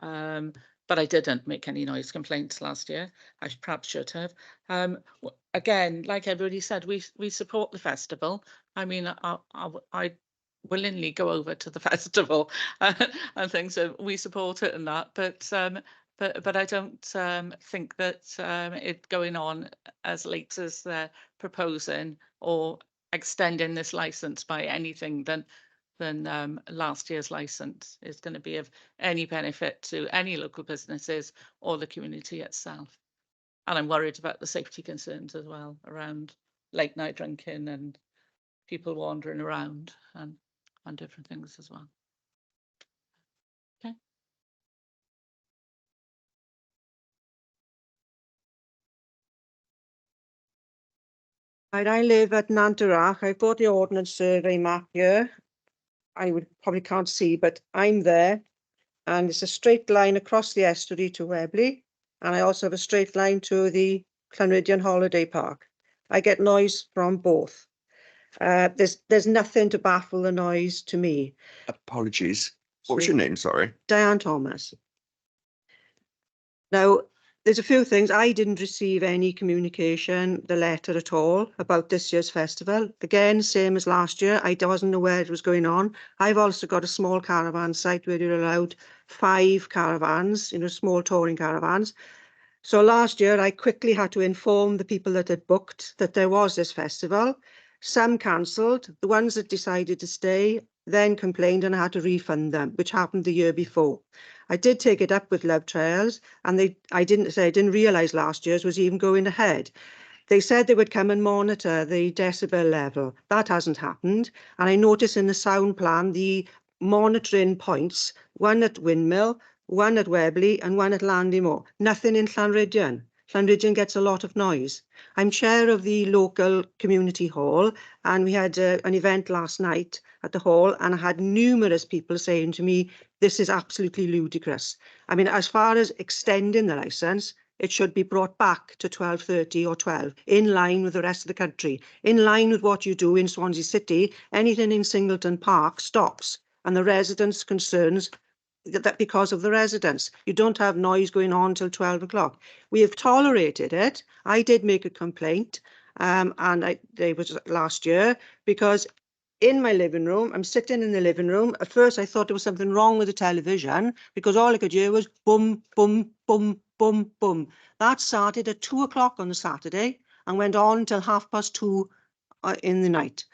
but I didn't make any noise complaints last year. I perhaps should have. Again, like everybody said, we support the festival. I mean, I willingly go over to the festival and things. So we support it and that, but I don't think that it going on as late as they're proposing or extending this license by anything than last year's license is going to be of any benefit to any local businesses or the community itself. And I'm worried about the safety concerns as well around late night drinking and people wandering around and different things as well. Okay. Right, I live at Nantarach. I've got the ordnance survey map here. I would probably can't see, but I'm there. And it's a straight line across the estuary to Webley. and I also have a straight line to the Llanryddion Holiday Park. I get noise from both. There's nothing to baffle the noise to me. Apologies. What was your name? Sorry. Diane Thomas. Now, there's a few things. I didn't receive any communication, the letter at all, about this year's festival. Again, same as last year, I wasn't aware it was going on. I've also got a small caravan site where you're allowed 5 caravans, small touring caravans. So last year, I quickly had to inform the people that had booked that there was this festival. Some cancelled. The ones that decided to stay then complained and I had to refund them, which happened the year before. I did take it up with Love Trails, and I didn't realise last year's was even going ahead. They said they would come and monitor the decibel level. That hasn't happened. And I noticed in the sound plan, the monitoring points, one at Windmill, one at Webley and one at Landymore. Nothing in Llanryddion. Llanryddion gets a lot of noise. I'm chair of the local community hall, and we had an event last night at the hall, and I had numerous people saying to me, this is absolutely ludicrous. I mean, as far as extending the licence, it should be brought back to 12:30 or 12, in line with the rest of the country, in line with what you do in Swansea City. Anything in Singleton Park stops, and the residents' concerns that because of the residents. You don't have noise going on till 12 o'clock. We have tolerated it. I did make a complaint, and it was last year, because in my living room, I'm sitting in the living room. At first, I thought there was something wrong with the television because all I could hear was boom, boom, boom, boom, boom. That started at 2 o'clock on the Saturday and went on till 2:30 in the night.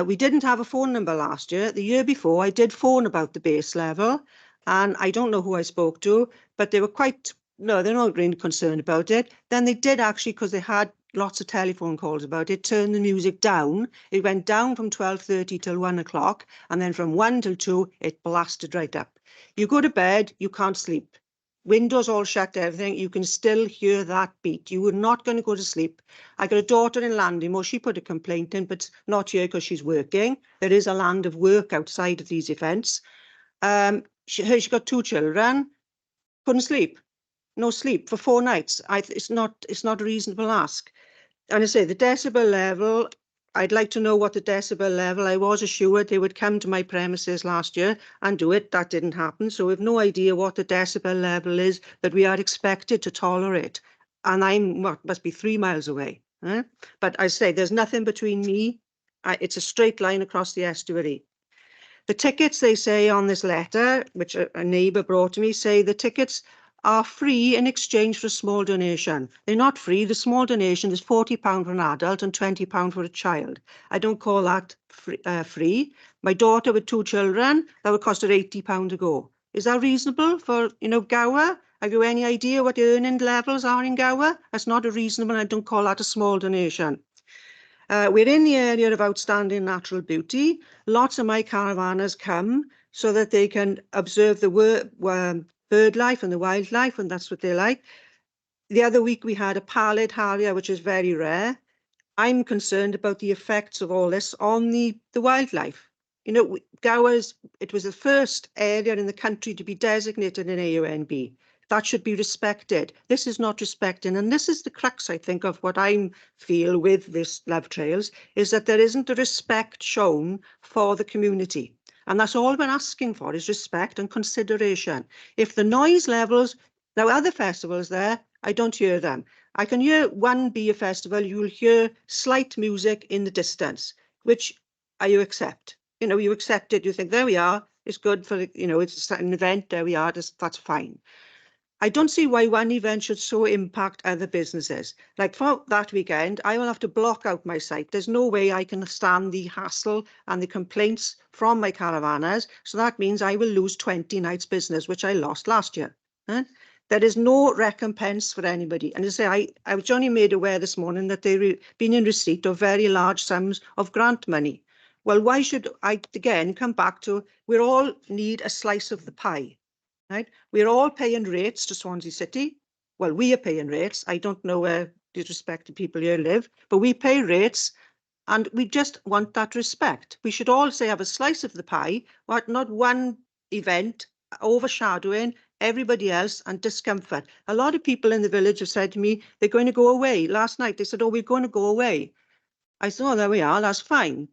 We didn't have a phone number last year. The year before, I did phone about the base level, and I don't know who I spoke to, but they were they're not really concerned about it. Then they did actually, because they had lots of telephone calls about it, turn the music down. It went down from 12:30 till 1 o'clock, and then from 1 till 2, it blasted right up. You go to bed, you can't sleep. Windows all shut, everything, you can still hear that beat. You were not going to go to sleep. I got a daughter in Landymore. She put a complaint in, but not here because she's working. There is a land of work outside of these events. She got 2 children, couldn't sleep. No sleep for 4 nights. It's not a reasonable ask. And I say the decibel level, I'd like to know what the decibel level. I was assured they would come to my premises last year and do it. That didn't happen. So we have no idea what the decibel level is that we are expected to tolerate. And must be 3 miles away. But I say there's nothing between me. It's a straight line across the estuary. The tickets, they say on this letter, which a neighbour brought to me, say the tickets are free in exchange for a small donation. They're not free. The small donation is £40 for an adult and £20 for a child. I don't call that free. My daughter with 2 children, that would cost her £80 to go. Is that reasonable for, Gower? Have you any idea what the earning levels are in Gower? That's not a reasonable, I don't call that a small donation. We're in the area of outstanding natural beauty. Lots of my caravanners come so that they can observe the bird life and the wildlife, and that's what they like. The other week we had a pallid harrier, which is very rare. I'm concerned about the effects of all this on the wildlife. Gower's, it was the first area in the country to be designated an AONB. That should be respected. This is not respected. And this is the crux, I think, of what I feel with this Love Trails, is that there isn't a respect shown for the community. And that's all we're asking for, is respect and consideration. If the noise levels, now other festivals there, I don't hear them. I can hear one be a festival, you'll hear slight music in the distance, which you accept. You accept it, you think, there we are, it's good for, it's an event, there we are, that's fine. I don't see why one event should so impact other businesses. Like for that weekend, I will have to block out my site. There's no way I can stand the hassle and the complaints from my caravanners. So that means I will lose 20 nights business, which I lost last year. There is no recompense for anybody. And as I say, I was only made aware this morning that they've been in receipt of very large sums of grant money. Well, why should I, again, come back to, we all need a slice of the pie. Right? We're all paying rates to Swansea City. Well, we are paying rates. I don't know where the respected people here live, but we pay rates, and we just want that respect. We should all say have a slice of the pie, not one event overshadowing everybody else and discomfort. A lot of people in the village have said to me, they're going to go away. Last night they said, oh, we're going to go away. I said, oh, there we are, that's fine.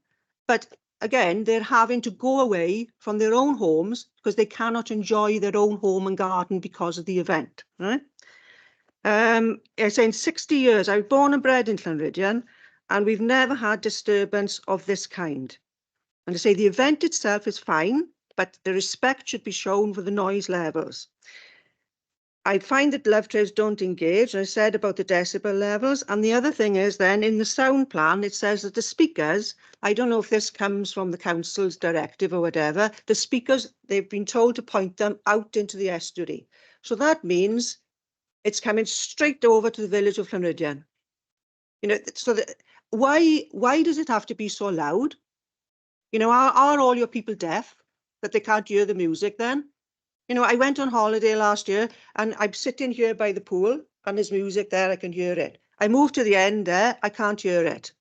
But again, they're having to go away from their own homes because they cannot enjoy their own home and garden because of the event. Right? I say in 60 years, I was born and bred in Llanryddian, and we've never had disturbance of this kind. And I say the event itself is fine, but the respect should be shown for the noise levels. I find that Love Trails don't engage. I said about the decibel levels. And the other thing is then in the sound plan, it says that the speakers, I don't know if this comes from the council's directive or whatever, the speakers, they've been told to point them out into the estuary. So that means it's coming straight over to the village of Llanryddian. You know, so that, why does it have to be so loud? You know, are all your people deaf that they can't hear the music then? You know, I went on holiday last year and I'm sitting here by the pool and there's music there, I can hear it. I moved to the end there, I can't hear it.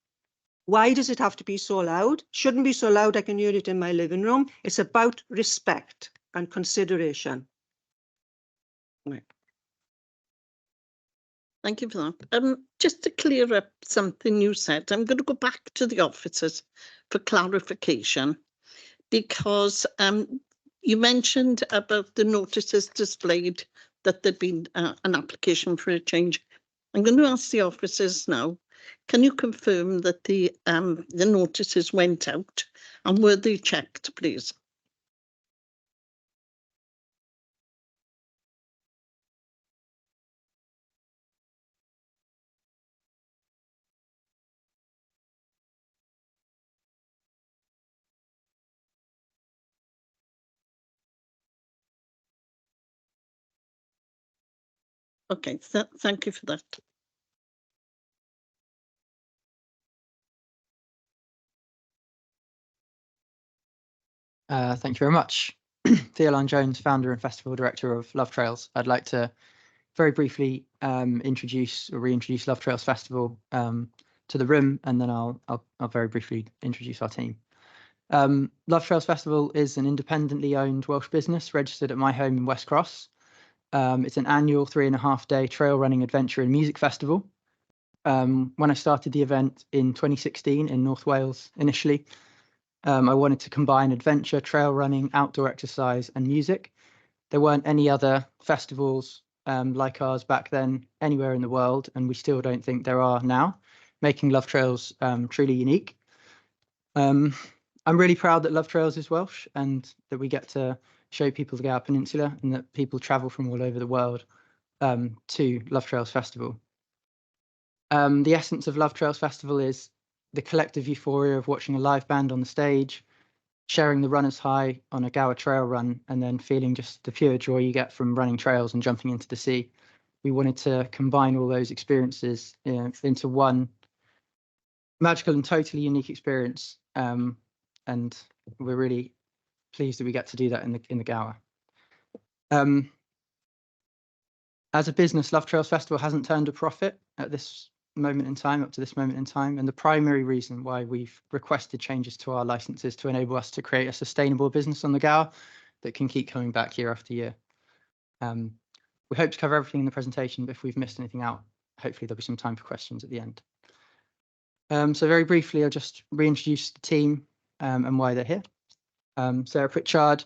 Why does it have to be so loud? Shouldn't be so loud, I can hear it in my living room. It's about respect and consideration. Right. Thank you for that. Just to clear up something you said, I'm going to go back to the officers for clarification, because you mentioned about the notices displayed that there'd been an application for a change. I'm going to ask the officers now, can you confirm that the notices went out and were they checked, please? Okay, thank you for that. Thank you very much. Theoline Jones, founder and festival director of Love Trails. I'd like to very briefly introduce or reintroduce Love Trails Festival to the room, and then I'll very briefly introduce our team. Love Trails Festival is an independently owned Welsh business registered at my home in West Cross. It's an annual 3.5-day trail running adventure and music festival. When I started the event in 2016 in North Wales initially, I wanted to combine adventure, trail running, outdoor exercise and music. There weren't any other festivals like ours back then anywhere in the world, and we still don't think there are now, making Love Trails truly unique. I'm really proud that Love Trails is Welsh and that we get to show people the Gower Peninsula and that people travel from all over the world to Love Trails Festival. The essence of Love Trails Festival is the collective euphoria of watching a live band on the stage, sharing the runner's high on a Gower trail run, and then feeling just the pure joy you get from running trails and jumping into the sea. We wanted to combine all those experiences into one magical and totally unique experience, and we're really pleased that we get to do that in the Gower. As a business, Love Trails Festival hasn't turned a profit at this moment in time, up to this moment in time, and the primary reason why we've requested changes to our licenses to enable us to create a sustainable business on the Gower that can keep coming back year after year. We hope to cover everything in the presentation, but if we've missed anything out, hopefully there'll be some time for questions at the end. So very briefly, I'll just reintroduce the team and why they're here. Sarah Pritchard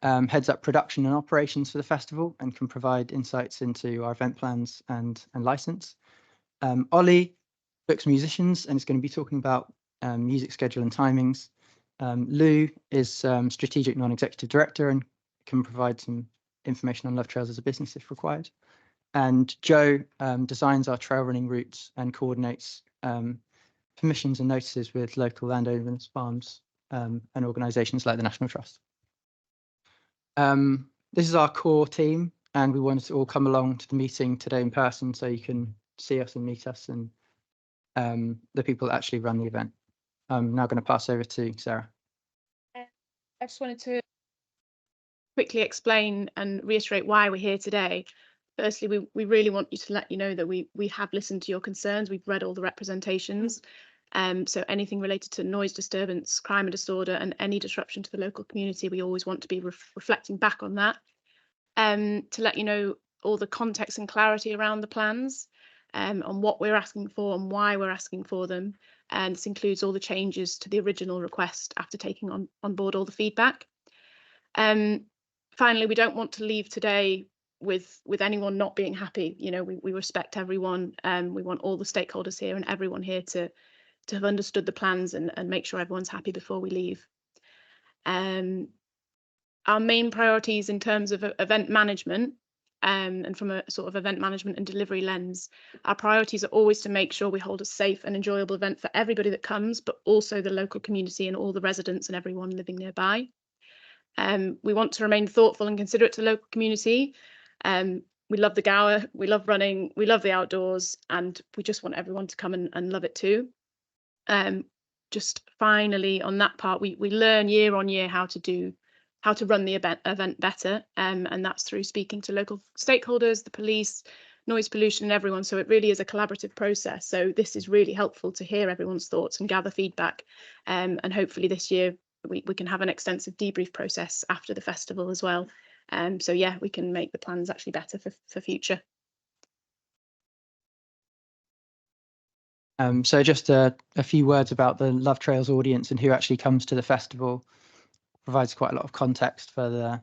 heads up production and operations for the festival and can provide insights into our event plans and license. Ollie books musicians and is going to be talking about music schedule and timings. Lou is strategic non-executive director and can provide some information on Love Trails as a business if required. And Joe designs our trail running routes and coordinates permissions and notices with local landowners, farms and organisations like the National Trust. This is our core team, and we wanted to all come along to the meeting today in person so you can see us and meet us and the people that actually run the event. I'm now going to pass over to Sarah. I just wanted to quickly explain and reiterate why we're here today. Firstly, we really want you to let you know that we have listened to your concerns. We've read all the representations. So anything related to noise disturbance, crime and disorder, and any disruption to the local community, we always want to be reflecting back on that. to let you know all the context and clarity around the plans, on what we're asking for and why we're asking for them. And this includes all the changes to the original request after taking on board all the feedback. Finally, we don't want to leave today with anyone not being happy. You know, we respect everyone. We want all the stakeholders here and everyone here to have understood the plans and make sure everyone's happy before we leave. Our main priorities in terms of event management, and from a sort of event management and delivery lens, our priorities are always to make sure we hold a safe and enjoyable event for everybody that comes, but also the local community and all the residents and everyone living nearby. We want to remain thoughtful and considerate to the local community. We love the Gower, we love running, we love the outdoors, and we just want everyone to come and love it too. Just finally on that part, we learn year on year how to run the event better, and that's through speaking to local stakeholders, the police, noise pollution, and everyone. So it really is a collaborative process. So this is really helpful to hear everyone's thoughts and gather feedback, and hopefully this year we can have an extensive debrief process after the festival as well. So yeah, we can make the plans actually better for future. So just a few words about the Love Trails audience and who actually comes to the festival. Provides quite a lot of context for the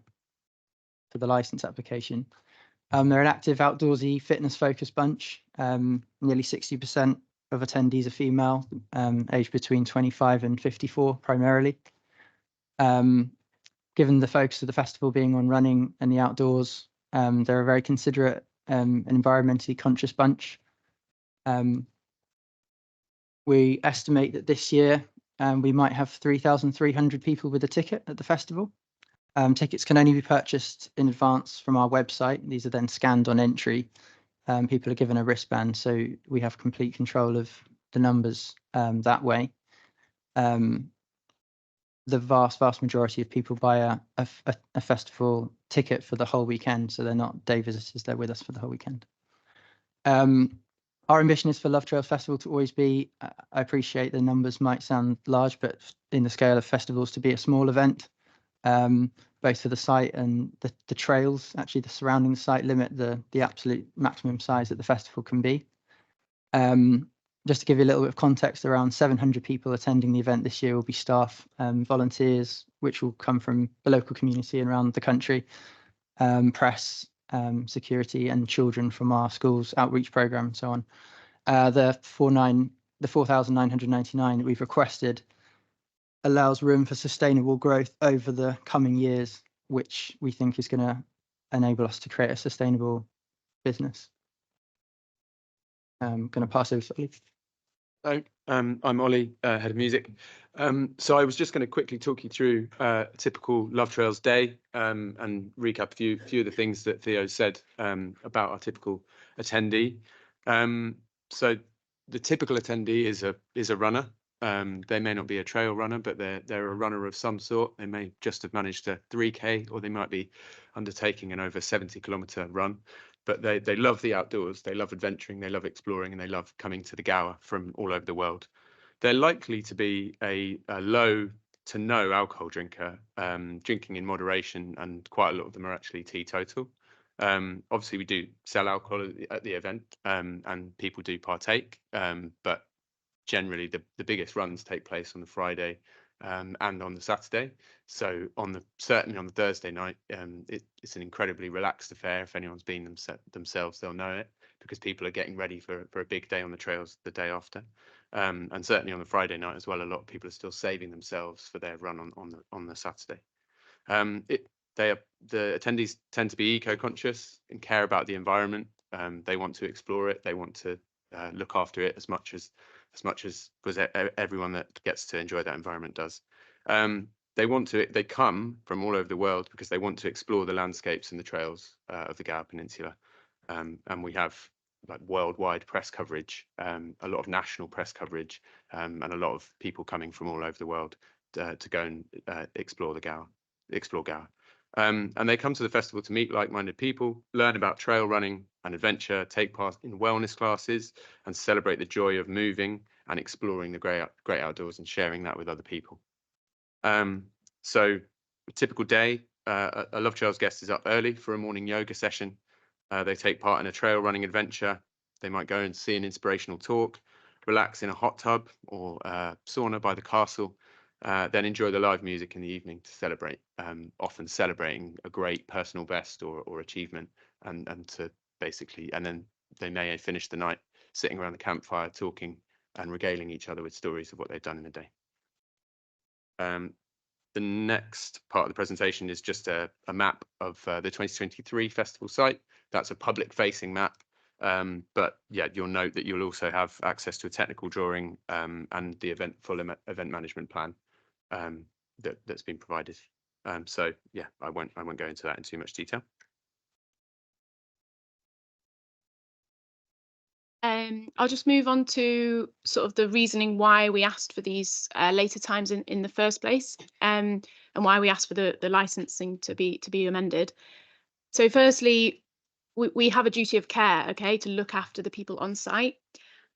license application. They're an active, outdoorsy, fitness-focused bunch. Nearly 60% of attendees are female, aged between 25 and 54 primarily. Given the focus of the festival being on running and the outdoors, they're a very considerate and environmentally conscious bunch. We estimate that this year we might have 3,300 people with a ticket at the festival. Tickets can only be purchased in advance from our website. These are then scanned on entry. People are given a wristband, so we have complete control of the numbers that way. The vast majority of people buy a festival ticket for the whole weekend, so they're not day visitors, they're with us for the whole weekend. Our ambition is for Love Trails Festival to always be, I appreciate the numbers might sound large, but in the scale of festivals, to be a small event, both for the site and the trails. Actually, the surrounding site limit the absolute maximum size that the festival can be. Just to give you a little bit of context, around 700 people attending the event this year will be staff, volunteers, which will come from the local community and around the country, press, security, and children from our schools outreach program and so on. The 4,999 that we've requested allows room for sustainable growth over the coming years, which we think is going to enable us to create a sustainable business. I'm going to pass over to Ollie. Hello, I'm Ollie, Head of Music. So I was just going to quickly talk you through a typical Love Trails day and recap a few of the things that Theo said about our typical attendee. So the typical attendee is a runner. They may not be a trail runner, but they're a runner of some sort. They may just have managed a 3K, or they might be undertaking an over 70-kilometre run. But they love the outdoors, they love adventuring, they love exploring, and they love coming to the Gower from all over the world. They're likely to be a low to no alcohol drinker, drinking in moderation, and quite a lot of them are actually teetotal. Obviously, we do sell alcohol at the event, and people do partake, but generally the biggest runs take place on the Friday and on the Saturday. So certainly on the Thursday night, it's an incredibly relaxed affair. If anyone's been themselves, they'll know it, because people are getting ready for a big day on the trails the day after. And certainly on the Friday night as well, a lot of people are still saving themselves for their run on the Saturday. The attendees tend to be eco-conscious and care about the environment. They want to explore it. They want to look after it as much as everyone that gets to enjoy that environment does. They come from all over the world because they want to explore the landscapes and the trails of the Gower Peninsula. And we have like worldwide press coverage, a lot of national press coverage, and a lot of people coming from all over the world to go and explore Gower. And they come to the festival to meet like-minded people, learn about trail running and adventure, take part in wellness classes, and celebrate the joy of moving and exploring the great outdoors and sharing that with other people. So a typical day, a Love Trails guest is up early for a morning yoga session. They take part in a trail running adventure. They might go and see an inspirational talk, relax in a hot tub or sauna by the castle, then enjoy the live music in the evening to celebrate, often celebrating a great personal best or achievement, and to basically, and then they may finish the night sitting around the campfire talking and regaling each other with stories of what they've done in the day. The next part of the presentation is just a map of the 2023 festival site. That's a public facing map. But yeah, you'll note that you'll also have access to a technical drawing and the full event management plan that's been provided. So yeah, I won't go into that in too much detail. I'll just move on to sort of the reasoning why we asked for these later times in the first place, and why we asked for the licensing to be amended. So firstly, we have a duty of care, okay, to look after the people on site.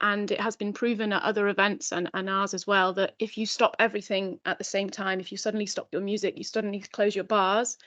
And it has been proven at other events and ours as well, that if you stop everything at the same time, if you suddenly stop your music, you suddenly close your bars,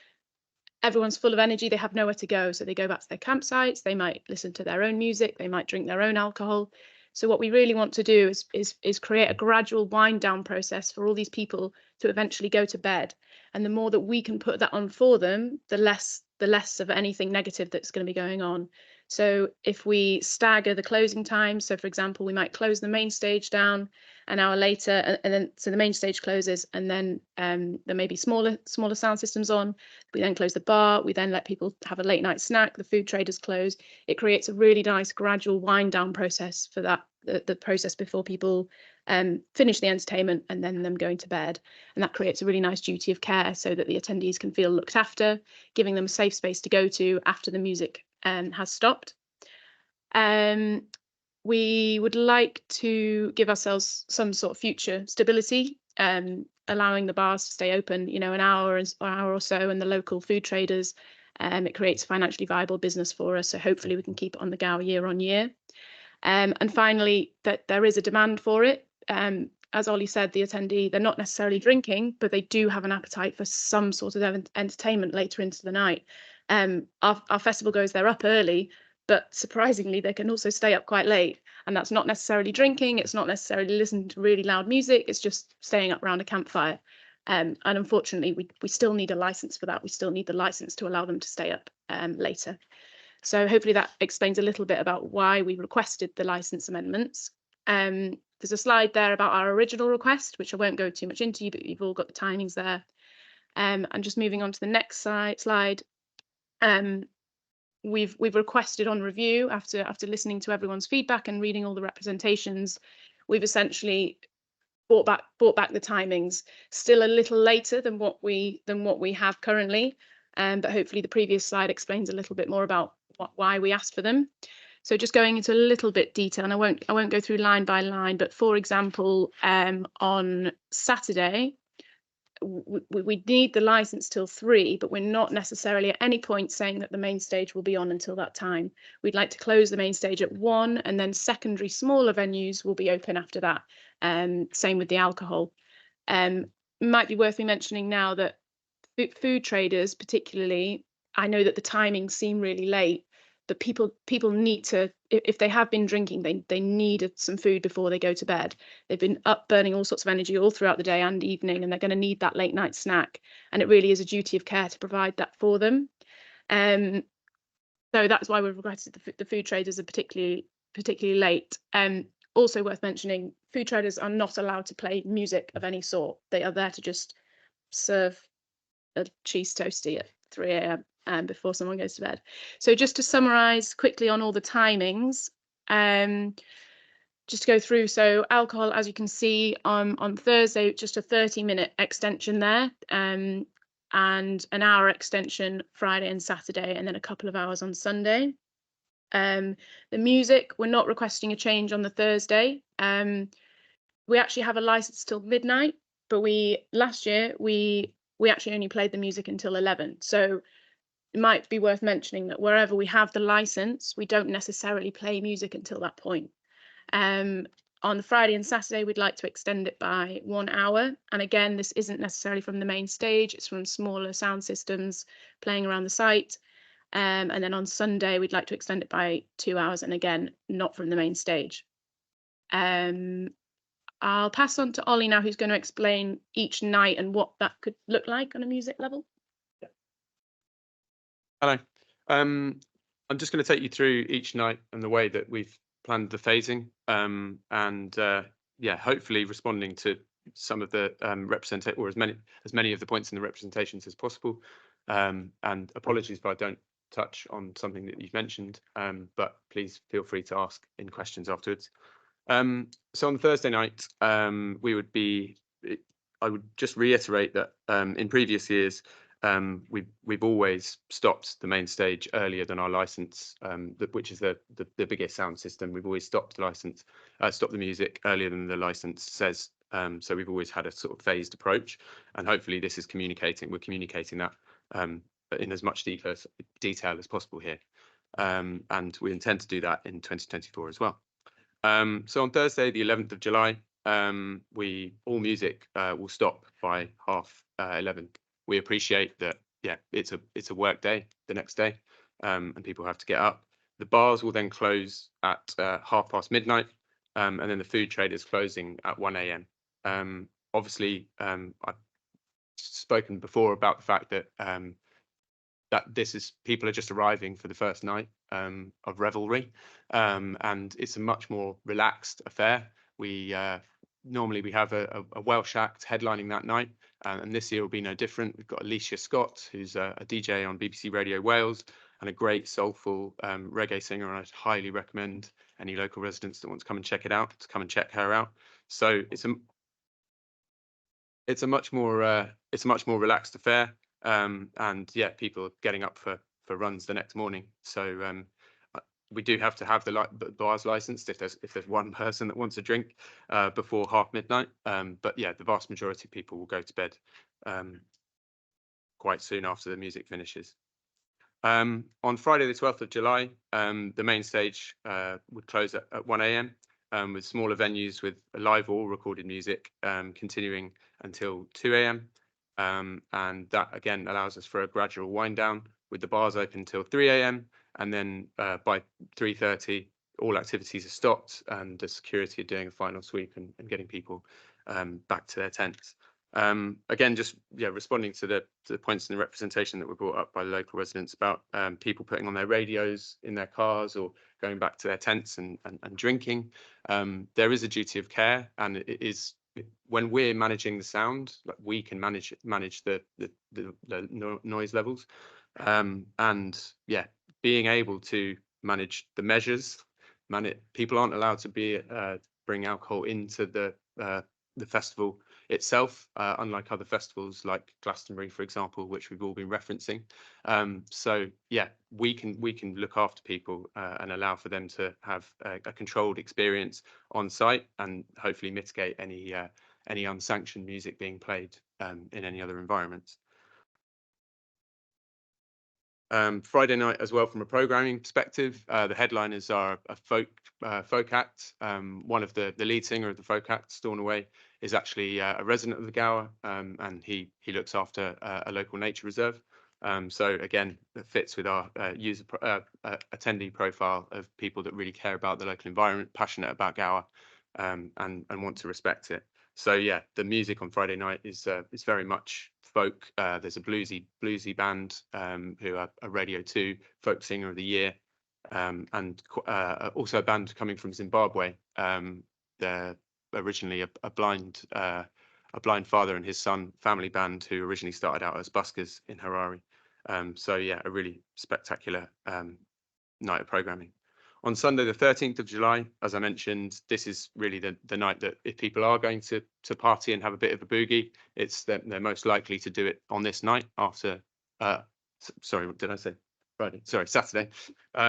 everyone's full of energy, they have nowhere to go. So they go back to their campsites, they might listen to their own music, they might drink their own alcohol. So what we really want to do is create a gradual wind down process for all these people to eventually go to bed. And the more that we can put that on for them, the less of anything negative that's going to be going on. So if we stagger the closing time, so for example, we might close the main stage down an hour later, and then so the main stage closes, and then there may be smaller sound systems on. We then close the bar. We then let people have a late night snack. The food traders close. It creates a really nice gradual wind down process for that, the process before people finish the entertainment and then them going to bed. And that creates a really nice duty of care so that the attendees can feel looked after, giving them a safe space to go to after the music has stopped. We would like to give ourselves some sort of future stability, allowing the bars to stay open, you know, an hour or so, and the local food traders. It creates a financially viable business for us, so hopefully we can keep it on the go year on year. And finally, that there is a demand for it. As Ollie said, the attendee, they're not necessarily drinking, but they do have an appetite for some sort of entertainment later into the night. Our festival goes there up early, but surprisingly, they can also stay up quite late. And that's not necessarily drinking. It's not necessarily listening to really loud music. It's just staying up around a campfire. And unfortunately, we still need a license for that. We still need the license to allow them to stay up later. So hopefully that explains a little bit about why we requested the license amendments. There's a slide there about our original request, which I won't go too much into, but you've all got the timings there. And just moving on to the next slide. We've requested on review, after listening to everyone's feedback and reading all the representations, we've essentially brought back the timings, still a little later than what we have currently, but hopefully the previous slide explains a little bit more about why we asked for them. So just going into a little bit detail, and I won't go through line by line, but for example, on Saturday, we need the license till 3, but we're not necessarily at any point saying that the main stage will be on until that time. We'd like to close the main stage at 1, and then secondary smaller venues will be open after that. Same with the alcohol. Might be worth me mentioning now that food traders particularly, I know that the timings seem really late, but people need to, if they have been drinking, they need some food before they go to bed. They've been up burning all sorts of energy all throughout the day and evening, and they're going to need that late night snack. And it really is a duty of care to provide that for them. So that's why we've requested the food traders are particularly late. Also worth mentioning, food traders are not allowed to play music of any sort. They are there to just serve a cheese toastie at 3 a.m. Before someone goes to bed. So just to summarise quickly on all the timings, just to go through. So alcohol, as you can see, on Thursday, just a 30-minute extension there, and an hour extension Friday and Saturday, and then a couple of hours on Sunday. The music, we're not requesting a change on the Thursday. We actually have a license till midnight, but last year we actually only played the music until 11. So it might be worth mentioning that wherever we have the license, we don't necessarily play music until that point. On the Friday and Saturday, we'd like to extend it by 1 hour. And again, this isn't necessarily from the main stage, it's from smaller sound systems playing around the site. And then on Sunday, we'd like to extend it by 2 hours, and again, not from the main stage. I'll pass on to Ollie now, who's going to explain each night and what that could look like on a music level. Hello. I'm just going to take you through each night and the way that we've planned the phasing, yeah, hopefully responding to some of the representation, or as many of the points in the representations as possible. And apologies if I don't touch on something that you've mentioned, but please feel free to ask in questions afterwards. So on the Thursday night, I would just reiterate that in previous years, we've always stopped the main stage earlier than our license, which is the biggest sound system. We've always stopped the music earlier than the license says. So we've always had a sort of phased approach, and hopefully this is we're communicating that in as much detail as possible here. And we intend to do that in 2024 as well. So on Thursday, the 11th of July, all music will stop by 11:30. We appreciate that, yeah, it's a work day the next day, and people have to get up. The bars will then close at midnight, and then the food trade is closing at 1 a.m. Obviously, I've spoken before about the fact that people are just arriving for the first night of revelry, and it's a much more relaxed affair. Normally we have a Welsh act headlining that night, and this year will be no different. We've got Alicia Scott, who's a DJ on BBC Radio Wales and a great soulful reggae singer, and I'd highly recommend any local residents that want to come and check it out to come and check her out. So it's a much more relaxed affair, and yeah, people getting up for runs the next morning. So we do have to have the bars licensed if there's one person that wants a drink before midnight. But yeah, the vast majority of people will go to bed quite soon after the music finishes. On Friday the 12th of July, the main stage would close at 1 a.m. With smaller venues with live or recorded music continuing until 2 a.m. And that again allows us for a gradual wind down, with the bars open until 3 a.m. and then by 3:30 all activities are stopped and the security are doing a final sweep and getting people back to their tents. Again, just responding to the points in the representation that were brought up by the local residents about people putting on their radios in their cars or going back to their tents and drinking. There is a duty of care, and it is when we're managing the sound, like we can manage the noise levels, and yeah, being able to manage the measures. People aren't allowed to bring alcohol into the festival itself, unlike other festivals like Glastonbury, for example, which we've all been referencing. So yeah, we can look after people and allow for them to have a controlled experience on site, and hopefully mitigate any unsanctioned music being played in any other environments. Friday night as well, from a programming perspective, the headliners are a folk act. One of the lead singer of the folk act, Stornoway, is actually a resident of the Gower, and he looks after a local nature reserve. So again, it fits with our attendee profile of people that really care about the local environment, passionate about Gower, and want to respect it. So yeah, the music on Friday night is very much folk. There's a bluesy band who are a Radio 2 Folk Singer of the Year, and also a band coming from Zimbabwe. They're originally a blind father and his son family band who originally started out as buskers in Harare. So yeah, a really spectacular night of programming. On Sunday, the 13th of July, as I mentioned, this is really the night that if people are going to party and have a bit of a boogie, they're most likely to do it on this night after, sorry, what did I say? Friday, sorry, Saturday.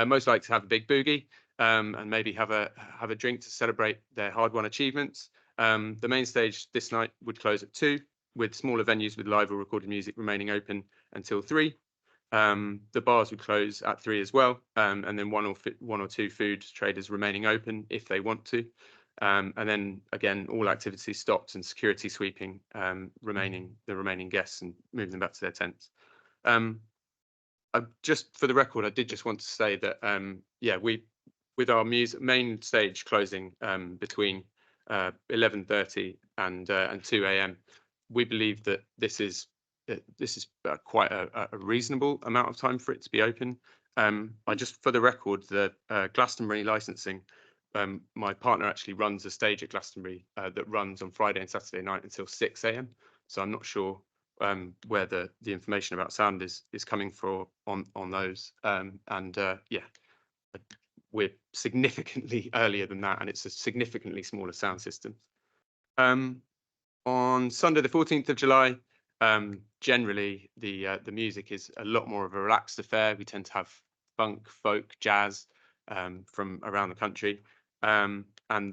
Most likely to have a big boogie and maybe have a drink to celebrate their hard-won achievements. The main stage this night would close at 2, with smaller venues with live or recorded music remaining open until 3. The bars would close at 3 as well, and then one or two food traders remaining open if they want to. And then again, all activity stopped and security sweeping the remaining guests and moving them back to their tents. Just for the record, I did just want to say that with our main stage closing between 11:30 and 2 a.m., we believe that this is quite a reasonable amount of time for it to be open. I just, for the record, the Glastonbury licensing, my partner actually runs a stage at Glastonbury that runs on Friday and Saturday night until 6 a.m. So I'm not sure where the information about sound is coming from on those. We're significantly earlier than that, and it's a significantly smaller sound system. On Sunday, the 14th of July, generally the music is a lot more of a relaxed affair. We tend to have funk, folk, jazz from around the country, and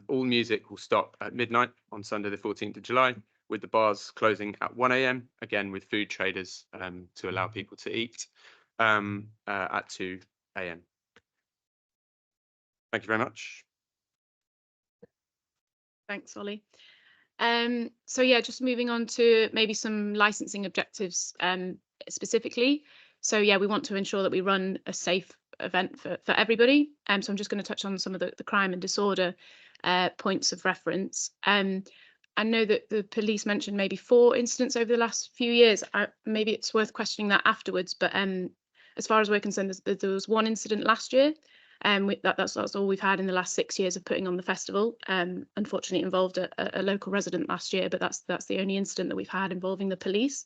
all music will stop at midnight on Sunday, the 14th of July, with the bars closing at 1 a.m. again with food traders to allow people to eat at 2 a.m. Thank you very much. Thanks, Ollie. So yeah, just moving on to maybe some licensing objectives specifically. So yeah, we want to ensure that we run a safe event for everybody. So I'm just going to touch on some of the crime and disorder points of reference. I know that the police mentioned maybe 4 incidents over the last few years. Maybe it's worth questioning that afterwards, but as far as we're concerned, there was 1 incident last year. That's all we've had in the last 6 years of putting on the festival. Unfortunately, it involved a local resident last year, but that's the only incident that we've had involving the police.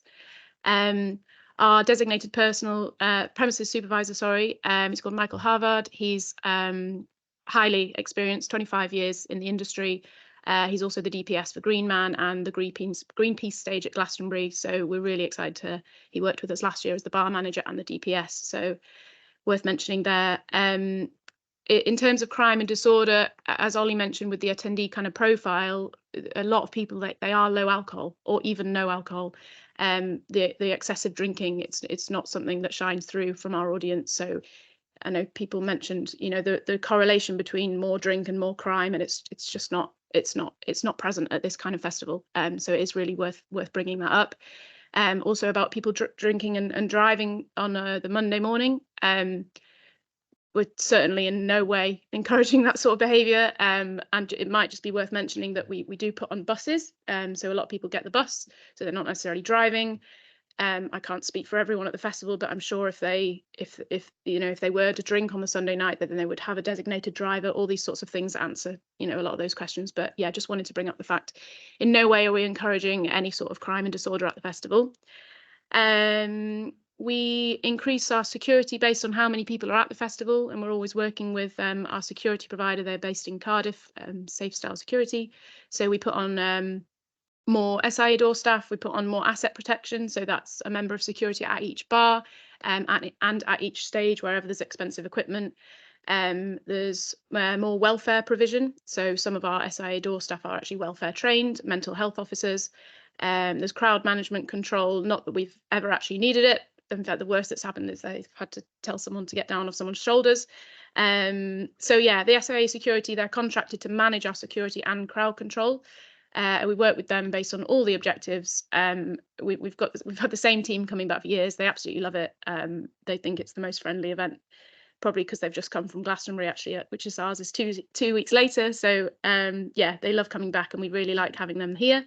Our designated premises supervisor, he's called Michael Harvard. He's highly experienced, 25 years in the industry. He's also the DPS for Green Man and the Greenpeace stage at Glastonbury. So we're really excited he worked with us last year as the bar manager and the DPS. So worth mentioning there. In terms of crime and disorder, as Ollie mentioned with the attendee kind of profile, a lot of people, they are low alcohol or even no alcohol. The excessive drinking, it's not something that shines through from our audience. So I know people mentioned, the correlation between more drink and more crime, and it's just not present at this kind of festival. So it is really worth bringing that up. Also about people drinking and driving on the Monday morning. We're certainly in no way encouraging that sort of behaviour, and it might just be worth mentioning that we do put on buses, so a lot of people get the bus, so they're not necessarily driving. I can't speak for everyone at the festival, but I'm sure if they were to drink on the Sunday night, then they would have a designated driver. All these sorts of things answer a lot of those questions. But yeah, just wanted to bring up the fact in no way are we encouraging any sort of crime and disorder at the festival. We increase our security based on how many people are at the festival, and we're always working with our security provider. They're based in Cardiff, Safe Style Security. So we put on more SIA door staff, we put on more asset protection. So that's a member of security at each bar and at each stage, wherever there's expensive equipment. There's more welfare provision. So some of our SIA door staff are actually welfare trained, mental health officers. There's crowd management control, not that we've ever actually needed it. In fact, the worst that's happened is they've had to tell someone to get down off someone's shoulders. So yeah, the SIA security, they're contracted to manage our security and crowd control. We work with them based on all the objectives. We've had the same team coming back for years. They absolutely love it. They think it's the most friendly event, probably because they've just come from Glastonbury actually, which is ours is two weeks later. So yeah, they love coming back, and we really like having them here.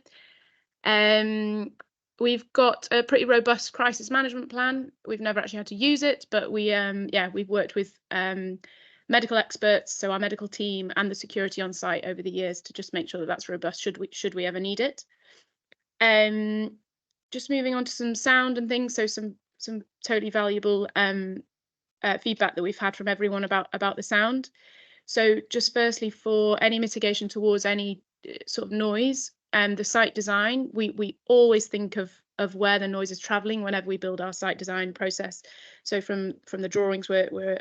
We've got a pretty robust crisis management plan. We've never actually had to use it, but we've worked with medical experts, so our medical team and the security on site over the years to just make sure that that's robust should we ever need it. Just moving on to some sound and things, so some totally valuable feedback that we've had from everyone about the sound. So just firstly, for any mitigation towards any sort of noise, the site design, we always think of where the noise is travelling whenever we build our site design process. So from the drawings we're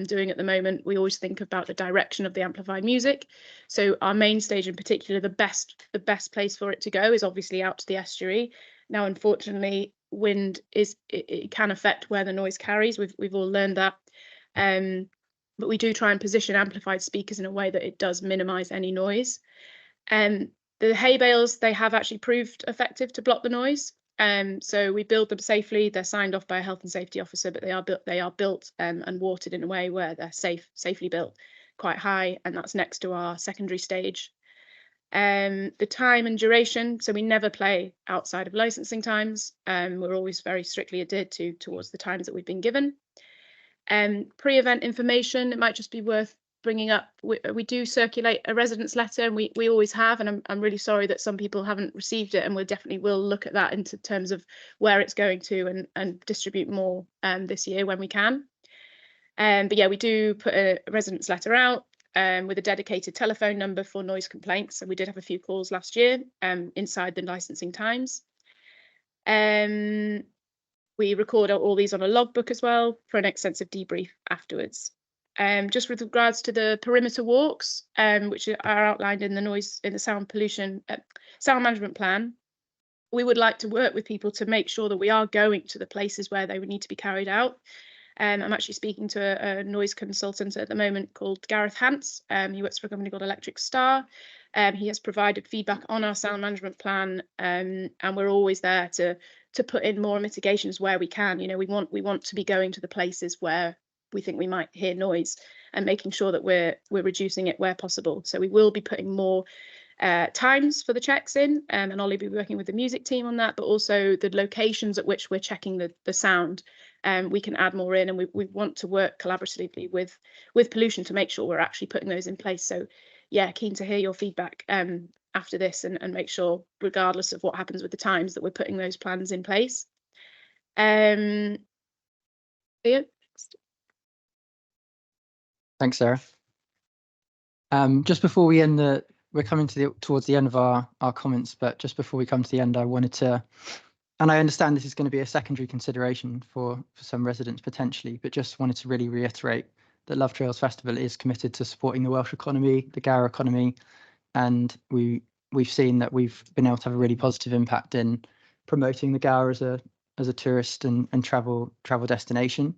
doing at the moment, we always think about the direction of the amplified music. So our main stage in particular, the best place for it to go is obviously out to the estuary. Now, unfortunately, wind it can affect where the noise carries. We've all learned that. but we do try and position amplified speakers in a way that it does minimise any noise. The hay bales, they have actually proved effective to block the noise. So we build them safely. They're signed off by a health and safety officer, but they are built and watered in a way where they're safely built, quite high, and that's next to our secondary stage. The time and duration, so we never play outside of licensing times. We're always very strictly adhered towards the times that we've been given. Pre-event information, it might just be worth bringing up. We do circulate a residence letter, and we always have, and I'm really sorry that some people haven't received it, and we definitely will look at that in terms of where it's going to and distribute more this year when we can. But yeah, we do put a residence letter out with a dedicated telephone number for noise complaints. So we did have a few calls last year inside the licensing times. We record all these on a logbook as well for an extensive debrief afterwards. Just with regards to the perimeter walks, which are outlined in the sound pollution sound management plan, we would like to work with people to make sure that we are going to the places where they would need to be carried out. I'm actually speaking to a noise consultant at the moment called Gareth Hance. He works for a company called Electric Star. He has provided feedback on our sound management plan, and we're always there to put in more mitigations where we can. You know, we want to be going to the places where we think we might hear noise and making sure that we're reducing it where possible. So we will be putting more times for the checks in, and Ollie will be working with the music team on that, but also the locations at which we're checking the sound. We can add more in, and we want to work collaboratively with pollution to make sure we're actually putting those in place. So yeah, keen to hear your feedback after this and make sure, regardless of what happens with the times, that we're putting those plans in place. Yeah. Thanks, Sarah. Just before we end we're coming towards the end of our comments, but just before we come to the end, I wanted to, and I understand this is going to be a secondary consideration for some residents potentially, but just wanted to really reiterate that Love Trails Festival is committed to supporting the Welsh economy, the Gower economy, and we've seen that we've been able to have a really positive impact in promoting the Gower as a tourist and travel destination.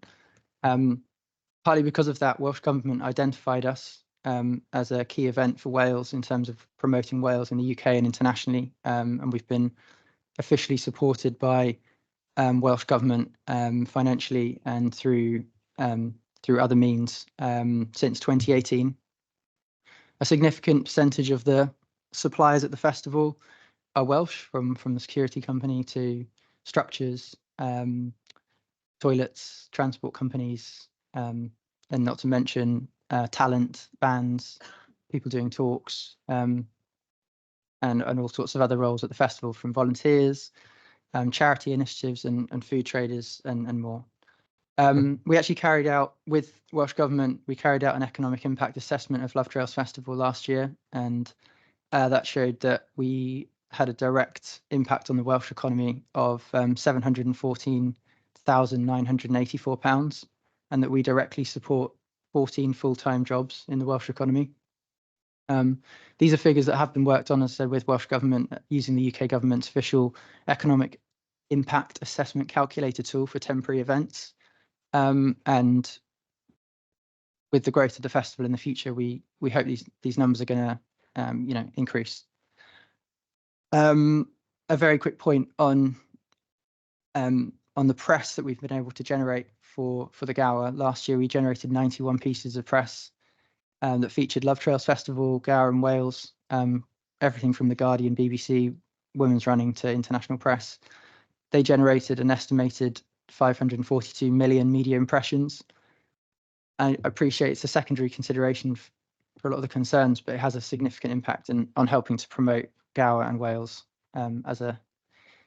Partly because of that, Welsh Government identified us as a key event for Wales in terms of promoting Wales in the UK and internationally, and we've been officially supported by Welsh Government financially and through other means since 2018. A significant percentage of the suppliers at the festival are Welsh, from the security company to structures, toilets, transport companies, and not to mention talent, bands, people doing talks, and all sorts of other roles at the festival, from volunteers, charity initiatives and food traders and more. We actually carried out, with Welsh Government, we carried out an economic impact assessment of Love Trails Festival last year, and that showed that we had a direct impact on the Welsh economy of £714,984, and that we directly support 14 full-time jobs in the Welsh economy. These are figures that have been worked on, as I said, with Welsh Government using the UK Government's official economic impact assessment calculator tool for temporary events. And with the growth of the festival in the future, we hope these numbers are going to increase. A very quick point on the press that we've been able to generate for the Gower. Last year, we generated 91 pieces of press that featured Love Trails Festival, Gower and Wales, everything from The Guardian, BBC, Women's Running to international press. They generated an estimated 542 million media impressions. I appreciate it's a secondary consideration for a lot of the concerns, but it has a significant impact on helping to promote Gower and Wales as an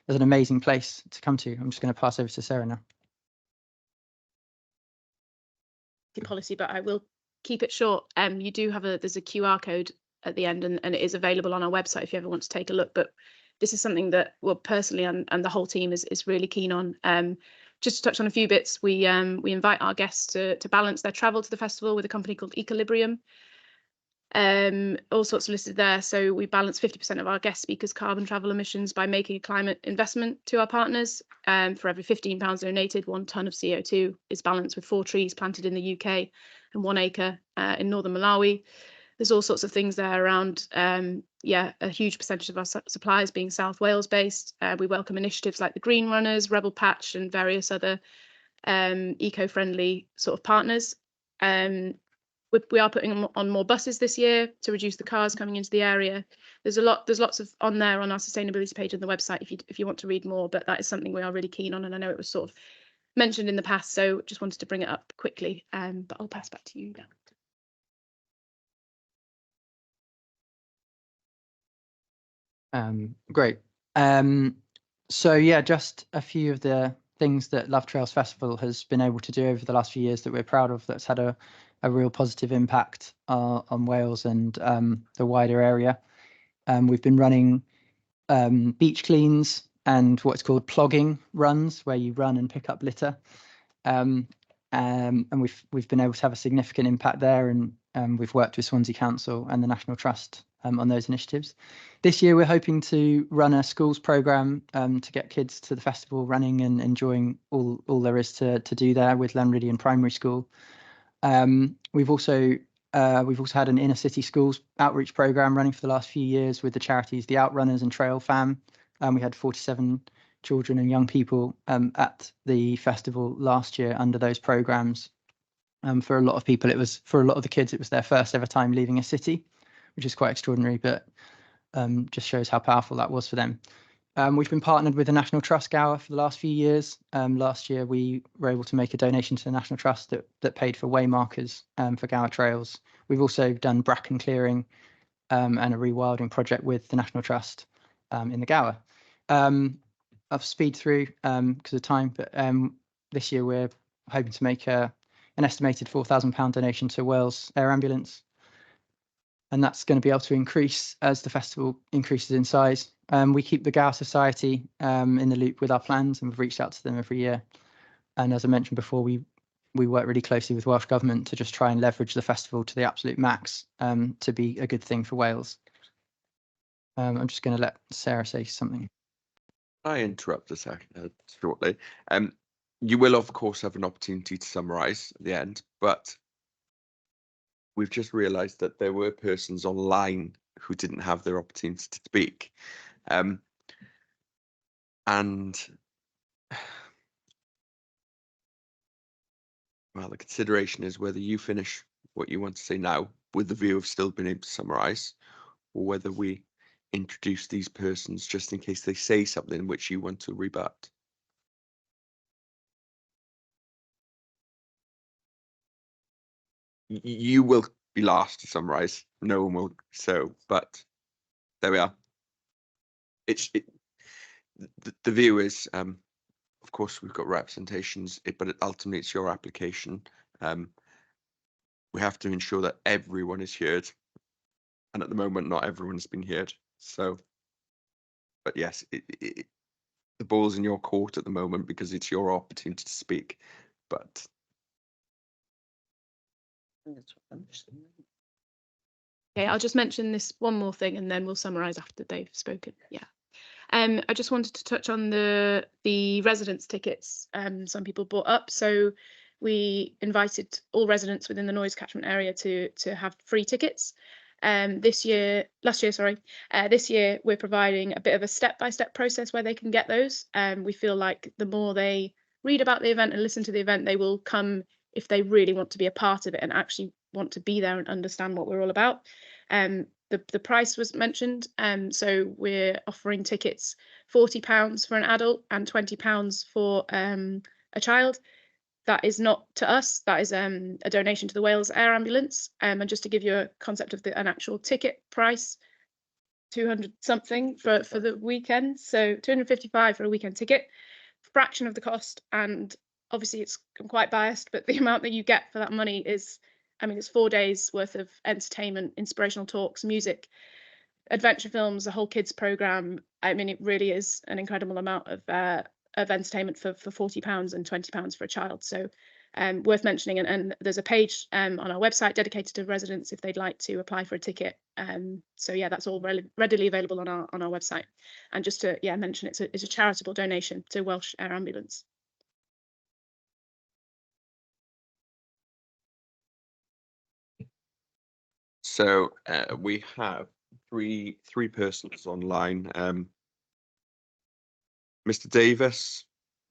amazing place to come to. I'm just going to pass over to Sarah now. Policy, but I will keep it short. You do have there's a QR code at the end, and it is available on our website if you ever want to take a look. But this is something that, well, personally and the whole team is really keen on. Just to touch on a few bits, we invite our guests to balance their travel to the festival with a company called Equilibrium. All sorts listed there. So we balance 50% of our guest speakers' carbon travel emissions by making a climate investment to our partners. For every £15 donated, 1 tonne of CO2 is balanced with 4 trees planted in the UK and 1 acre in northern Malawi. There's all sorts of things there around, a huge percentage of our suppliers being South Wales based. We welcome initiatives like the Green Runners, Rebel Patch and various other eco-friendly sort of partners. We are putting on more buses this year to reduce the cars coming into the area. There's lots of on there on our sustainability page on the website if you want to read more, but that is something we are really keen on, and I know it was sort of mentioned in the past, so just wanted to bring it up quickly. But I'll pass back to you now. Great. So yeah, just a few of the things that Love Trails Festival has been able to do over the last few years that we're proud of, that's had a real positive impact on Wales and the wider area. We've been running beach cleans and what's called plogging runs, where you run and pick up litter. And we've been able to have a significant impact there, and we've worked with Swansea Council and the National Trust on those initiatives. This year we're hoping to run a schools programme to get kids to the festival running and enjoying all there is to do there with Llanryddion Primary School. We've also had an inner city schools outreach programme running for the last few years with the charities The Outrunners and Trail Fam. We had 47 children and young people at the festival last year under those programmes. For a lot of people, for a lot of the kids, it was their first ever time leaving a city, which is quite extraordinary, but just shows how powerful that was for them. We've been partnered with the National Trust Gower for the last few years. Last year, we were able to make a donation to the National Trust that paid for waymarkers for Gower trails. We've also done bracken clearing and a rewilding project with the National Trust in the Gower. I'll speed through because of time, but this year we're hoping to make an estimated £4,000 donation to Wales Air Ambulance, and that's going to be able to increase as the festival increases in size. We keep the Gower Society in the loop with our plans, and we've reached out to them every year. And as I mentioned before, we work really closely with Welsh Government to just try and leverage the festival to the absolute max to be a good thing for Wales. I'm just going to let Sarah say something. I interrupt a second shortly. You will, of course, have an opportunity to summarise at the end, but we've just realised that there were persons online who didn't have their opportunity to speak. And well, the consideration is whether you finish what you want to say now with the view of still being able to summarise, or whether we introduce these persons just in case they say something which you want to rebut. You will be last to summarise. No one will. So, but there we are. The view is, of course, we've got representations, but ultimately it's your application. We have to ensure that everyone is heard, and at the moment, not everyone's been heard. So, but yes, the ball's in your court at the moment because it's your opportunity to speak. But okay, I'll just mention this one more thing, and then we'll summarise after they've spoken. Yeah. I just wanted to touch on the residence tickets some people brought up. So we invited all residents within the noise catchment area to have free tickets. This year we're providing a bit of a step-by-step process where they can get those. We feel like the more they read about the event and listen to the event, they will come if they really want to be a part of it and actually want to be there and understand what we're all about. The price was mentioned, so we're offering tickets £40 for an adult and £20 for a child. That is not to us, that is a donation to the Wales Air Ambulance. And just to give you a concept of an actual ticket price, 200 something for the weekend, so 255 for a weekend ticket, fraction of the cost. And obviously I'm quite biased, but the amount that you get for that money is, I mean, it's 4 days worth of entertainment, inspirational talks, music, adventure films, a whole kids program. I mean, it really is an incredible amount of entertainment for £40 and £20 for a child. So worth mentioning. And there's a page on our website dedicated to residents if they'd like to apply for a ticket. So yeah, that's all readily available on our website. And just to mention, it's a charitable donation to Welsh Air Ambulance. So we have three persons online. Mr. Davis,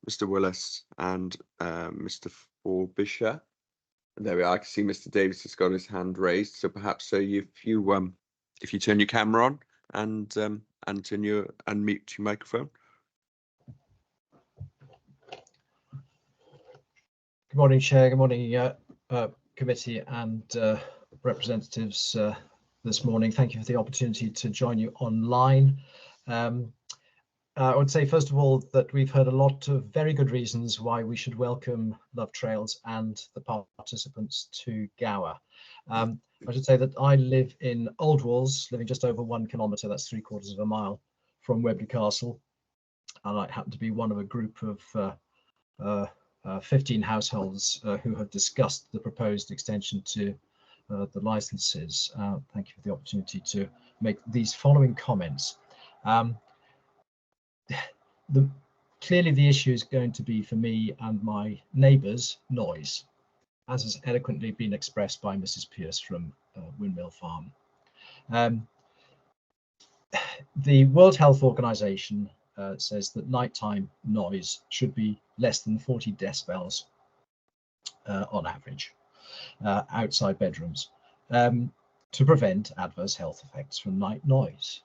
Mr. Willis, and Mr. Forbisher. There we are. I can see Mr. Davis has got his hand raised. So perhaps if you turn your camera on and unmute your microphone. Good morning, Chair. Good morning, committee and representatives this morning. Thank you for the opportunity to join you online. I would say, first of all, that we've heard a lot of very good reasons why we should welcome Love Trails and the participants to Gower. I should say that I live in Old Walls, living just over 1 kilometre, that's 3/4 of a mile from Webley Castle. And I happen to be one of a group of 15 households who have discussed the proposed extension to the licenses. Thank you for the opportunity to make these following comments. Clearly the issue is going to be, for me and my neighbours, noise, as has eloquently been expressed by Mrs. Pearce from Windmill Farm. The World Health Organization says that nighttime noise should be less than 40 decibels on average outside bedrooms to prevent adverse health effects from night noise.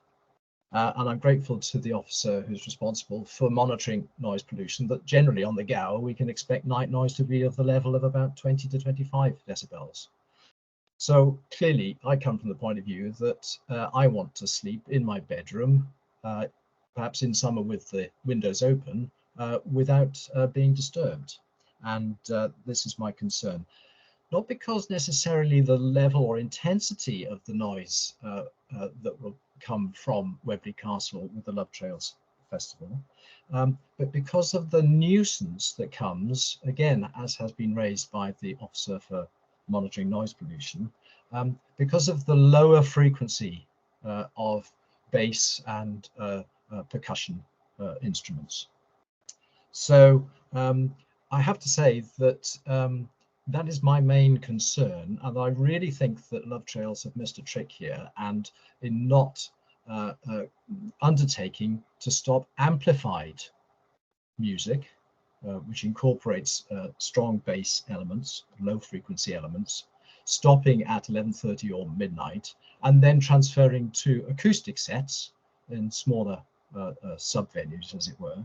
And I'm grateful to the officer who's responsible for monitoring noise pollution that generally on the Gower we can expect night noise to be of the level of about 20 to 25 decibels. So clearly I come from the point of view that I want to sleep in my bedroom, perhaps in summer with the windows open, without being disturbed. And this is my concern. Not because necessarily the level or intensity of the noise that will come from Webley Castle with the Love Trails Festival, but because of the nuisance that comes, again, as has been raised by the Officer for Monitoring Noise Pollution, because of the lower frequency of bass and percussion instruments. So I have to say that that is my main concern, and I really think that Love Trails have missed a trick here, and in not undertaking to stop amplified music, which incorporates strong bass elements, low frequency elements, stopping at 11:30 or midnight, and then transferring to acoustic sets in smaller sub-venues, as it were.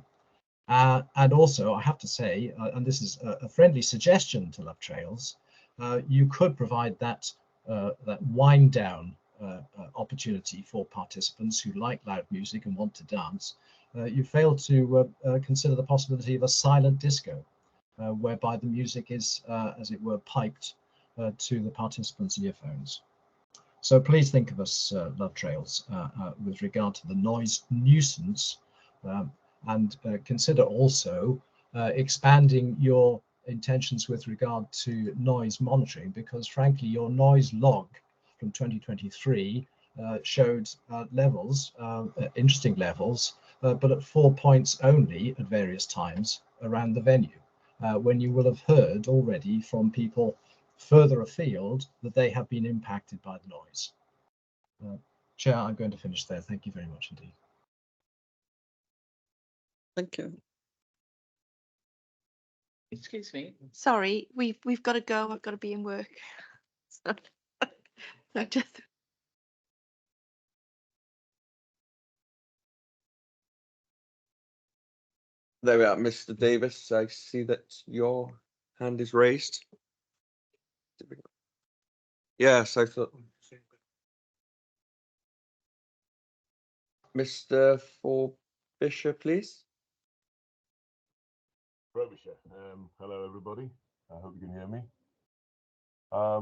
And also, I have to say, and this is a friendly suggestion to Love Trails, you could provide that wind down opportunity for participants who like loud music and want to dance. You fail to consider the possibility of a silent disco, whereby the music is, as it were, piped to the participants' earphones. So please think of us, Love Trails, with regard to the noise nuisance, and consider also expanding your intentions with regard to noise monitoring, because frankly your noise log from 2023 showed levels, interesting levels, but at 4 points only at various times around the venue, when you will have heard already from people further afield that they have been impacted by the noise. Chair, I'm going to finish there. Thank you very much indeed. Thank you. Excuse me. Sorry, we've got to go. I've got to be in work. So, I just. There we are, Mr. Davis. I see that your hand is raised. Yes, I thought. Mr. Forbisher, please. Frobisher. Hello, everybody. I hope you can hear me. My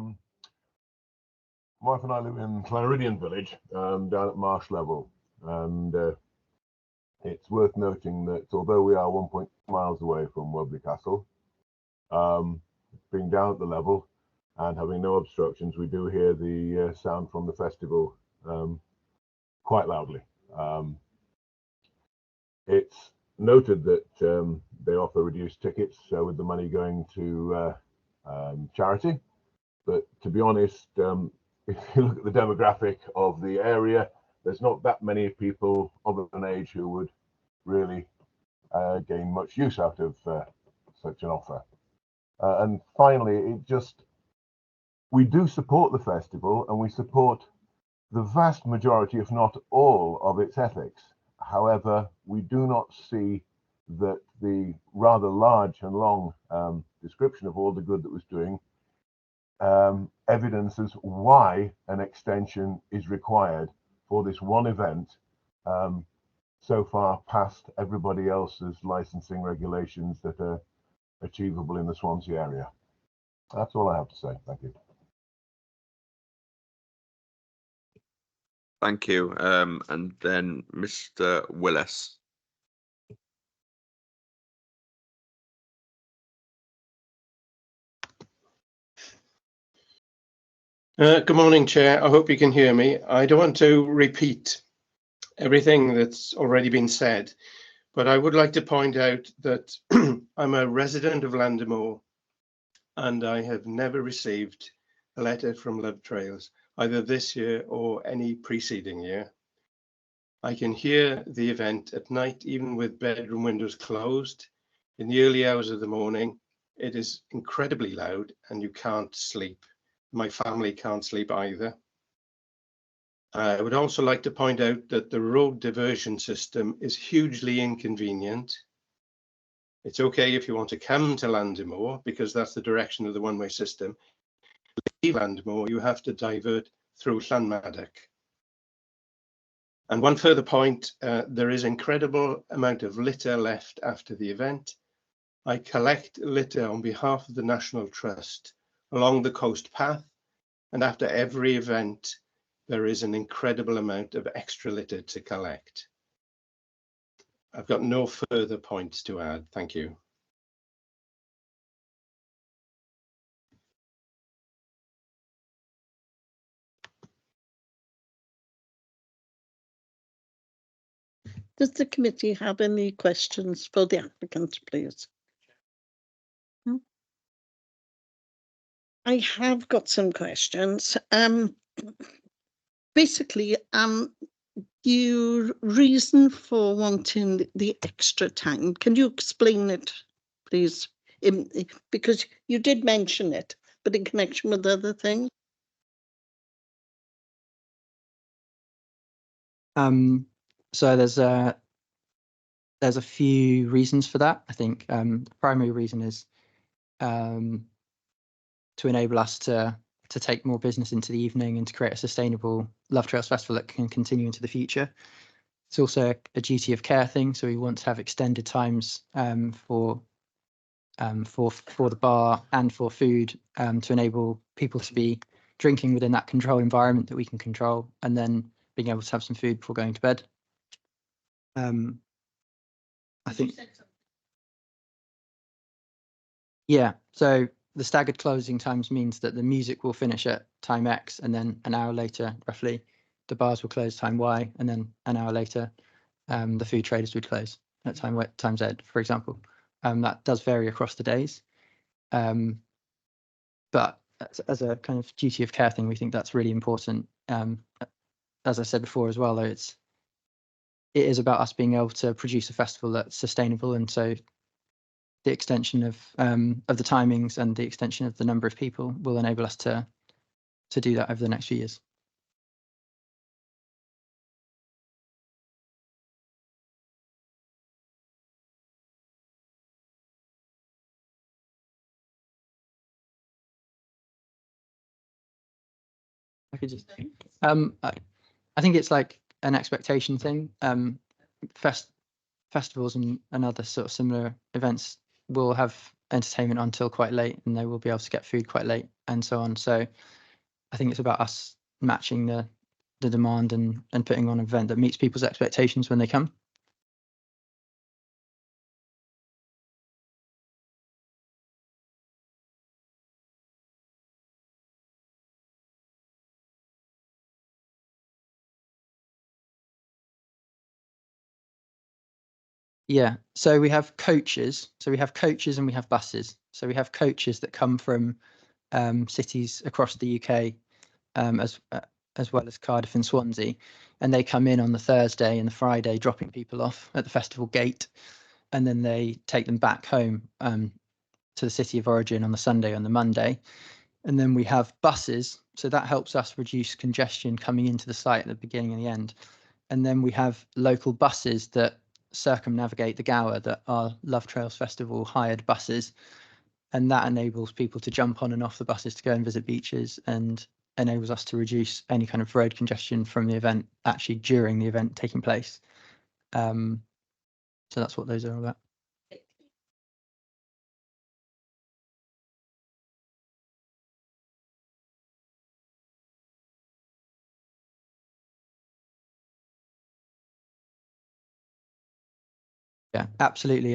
wife and I live in Cloneridian Village, down at Marsh Level, and it's worth noting that although we are 1.2 miles away from Webley Castle, being down at the level and having no obstructions, we do hear the sound from the festival quite loudly. It's noted that they offer reduced tickets, with the money going to charity. But to be honest, if you look at the demographic of the area, there's not that many people of an age who would really gain much use out of such an offer. And finally, we do support the festival, and we support the vast majority, if not all, of its ethics. However, we do not see that the rather large and long description of all the good that was doing evidences why an extension is required for this one event, so far past everybody else's licensing regulations that are achievable in the Swansea area. That's all I have to say. Thank you. Thank you. And then Mr. Willis. Good morning, Chair. I hope you can hear me. I don't want to repeat everything that's already been said, but I would like to point out that I'm a resident of Landemore, and I have never received a letter from Love Trails, either this year or any preceding year. I can hear the event at night, even with bedroom windows closed. In the early hours of the morning, it is incredibly loud and you can't sleep. My family can't sleep either. I would also like to point out that the road diversion system is hugely inconvenient. It's okay if you want to come to Landemore, because that's the direction of the one-way system. Leave Landemore, you have to divert through Llanmaddock. And one further point, there is incredible amount of litter left after the event. I collect litter on behalf of the National Trust along the coast path, and after every event, there is an incredible amount of extra litter to collect. I've got no further points to add. Thank you. Does the committee have any questions for the applicant, please? I have got some questions. Basically, your reason for wanting the extra time, can you explain it, please? Because you did mention it, but in connection with other things. So there's a few reasons for that. I think the primary reason is to enable us to take more business into the evening and to create a sustainable Love Trails Festival that can continue into the future. It's also a duty of care thing, so we want to have extended times for the bar and for food to enable people to be drinking within that controlled environment that we can control, and then being able to have some food before going to bed. I think, yeah, so the staggered closing times means that the music will finish at time X, and then an hour later, roughly, the bars will close time Y, and then an hour later, the food traders would close at time Z, for example. That does vary across the days. But as a kind of duty of care thing, we think that's really important. As I said before as well, though, it is about us being able to produce a festival that's sustainable, and so the extension of the timings and the extension of the number of people will enable us to do that over the next few years. I could just, I think it's like an expectation thing. Festivals and other sort of similar events will have entertainment until quite late, and they will be able to get food quite late and so on. So I think it's about us matching the demand and putting on an event that meets people's expectations when they come. Yeah, so we have coaches. So we have coaches and we have buses. So we have coaches that come from cities across the UK, as well as Cardiff and Swansea, and they come in on the Thursday and the Friday, dropping people off at the festival gate, and then they take them back home to the city of origin on the Sunday and the Monday. And then we have buses, so that helps us reduce congestion coming into the site at the beginning and the end. And then we have local buses that circumnavigate the Gower that are Love Trails Festival hired buses, and that enables people to jump on and off the buses to go and visit beaches, and enables us to reduce any kind of road congestion from the event actually during the event taking place. So that's what those are all about. Yeah, absolutely.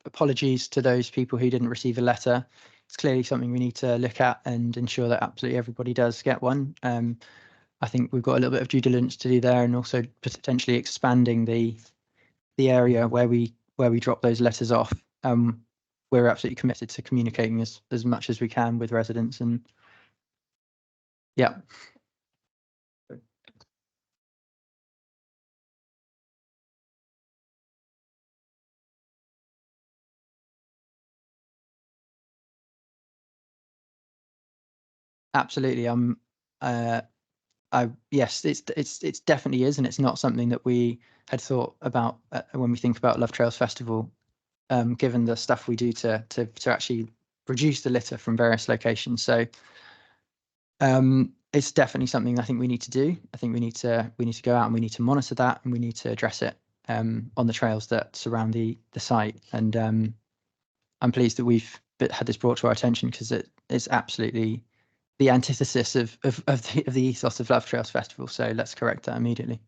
Apologies to those people who didn't receive a letter. It's clearly something we need to look at and ensure that absolutely everybody does get one. I think we've got a little bit of due diligence to do there, and also potentially expanding the area where we drop those letters off. We're absolutely committed to communicating as much as we can with residents, and yeah. Absolutely. Yes, it's definitely is, and it's not something that we had thought about when we think about Love Trails Festival, given the stuff we do to actually reduce the litter from various locations. So it's definitely something I think we need to do. I think we need to go out and we need to monitor that, and we need to address it on the trails that surround the site. And I'm pleased that we've had this brought to our attention, because it's absolutely the antithesis of the ethos of Love Trails Festival. So let's correct that immediately.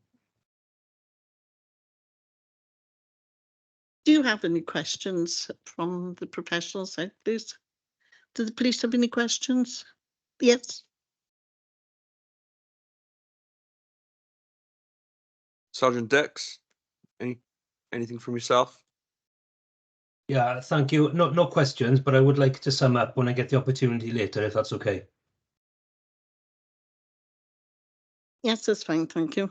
Do you have any questions from the professional side, please? Do the police have any questions? Yes. Sergeant Dix, anything from yourself? Yeah, thank you. No questions, but I would like to sum up when I get the opportunity later, if that's okay. Yes, that's fine. Thank you.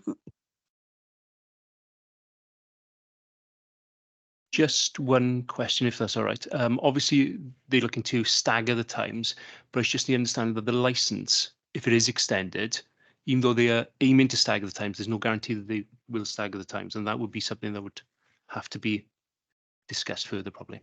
Just one question, if that's all right. Obviously, they're looking to stagger the times, but it's just the understanding that the license, if it is extended, even though they are aiming to stagger the times, there's no guarantee that they will stagger the times, and that would be something that would have to be discussed further, probably.